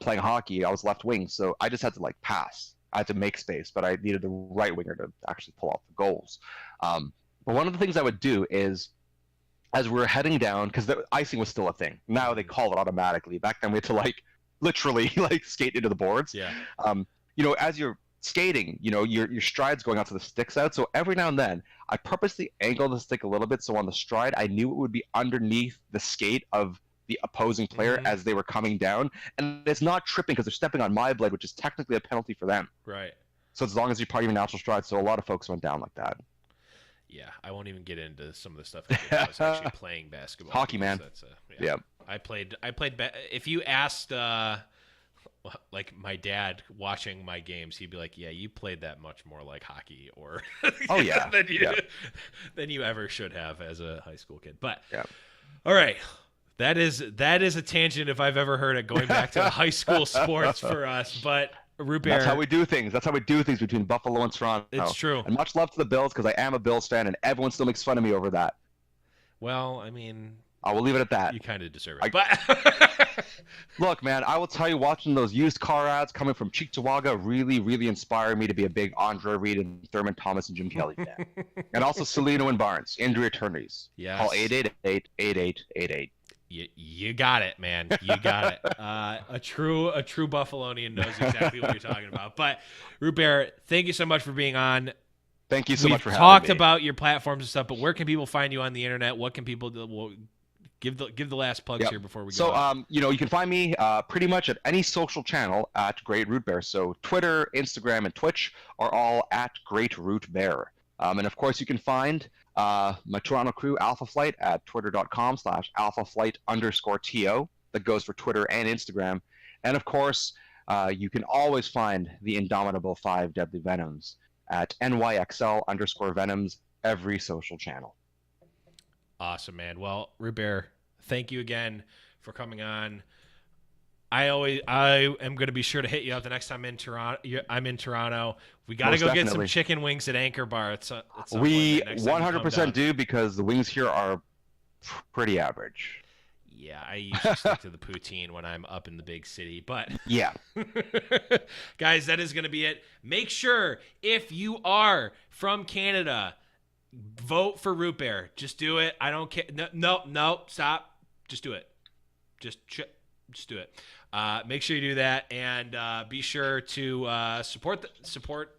playing hockey, I was left wing, so I just had to like pass. I had to make space, but I needed the right winger to actually pull off the goals. But one of the things I would do is, as we were heading down, because the icing was still a thing. Now they call it automatically. Back then we had to like literally like skate into the boards. Yeah. As you're skating, your stride's going out to the sticks out. So every now and then I purposely angled the stick a little bit so on the stride I knew it would be underneath the skate of the opposing player as they were coming down. And it's not tripping because they're stepping on my blade, which is technically a penalty for them. Right. So as long as you're part of your natural stride. So a lot of folks went down like that. Yeah, I won't even get into some of the stuff I was actually playing basketball. Hockey, man. I played. If you asked, like my dad watching my games, he'd be like, "Yeah, you played that much more like hockey, or than you ever should have as a high school kid." But all right, that is a tangent if I've ever heard it. Going back to high school sports for us, but. Root Bear. That's how we do things. That's how we do things between Buffalo and Toronto. It's true. And much love to the Bills because I am a Bills fan, and everyone still makes fun of me over that. Well, I mean, I will leave it at that. You kind of deserve it. But look, man, I will tell you, watching those used car ads coming from Cheektowaga really, really inspired me to be a big Andre Reed and Thurman Thomas and Jim Kelly fan. And also Celino and Barnes, injury attorneys. Yes. Call 888-8888. You got it, man. You got it. A true Buffalonian knows exactly what you're talking about. But Root Bear, thank you so much for being on. Thank you so We've much for having talked me. about your platforms and stuff, but where can people find you on the internet? What can people do? Well, give the last plugs Yep. here before we go. So, out. you can find me pretty much at any social channel at Great Root Bear. So Twitter, Instagram, and Twitch are all at Great Root Bear. And of course, you can find my Toronto crew, Alpha Flight, at twitter.com/alphaflight_TO. That goes for Twitter and Instagram. And of course, you can always find the indomitable 5 Deadly Venoms at NYXL_Venoms every social channel. Awesome, man. Well, Root Bear, thank you again for coming on. I am going to be sure to hit you up the next time I'm in Toronto. We got to Most go get some definitely. chicken wings at Anchor Bar. We 100% do, because the wings here are pretty average. Yeah, I usually stick to the poutine when I'm up in the big city. But Yeah. guys, that is going to be it. Make sure, if you are from Canada, vote for Root Bear. Just do it. I don't care. No, stop. Just do it. Just do it. Make sure you do that, and be sure to support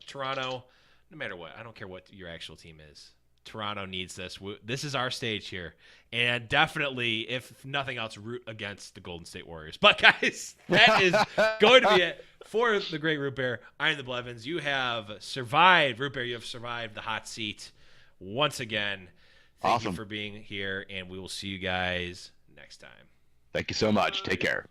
Toronto, no matter what. I don't care what your actual team is. Toronto needs this. This is our stage here, and definitely, if nothing else, root against the Golden State Warriors. But guys, that is going to be it for the Great Root Bear. I am the Blevins. You have survived, Root Bear. You have survived the hot seat once again. Thank you for being here, and we will see you guys next time. Thank you so much. Take care.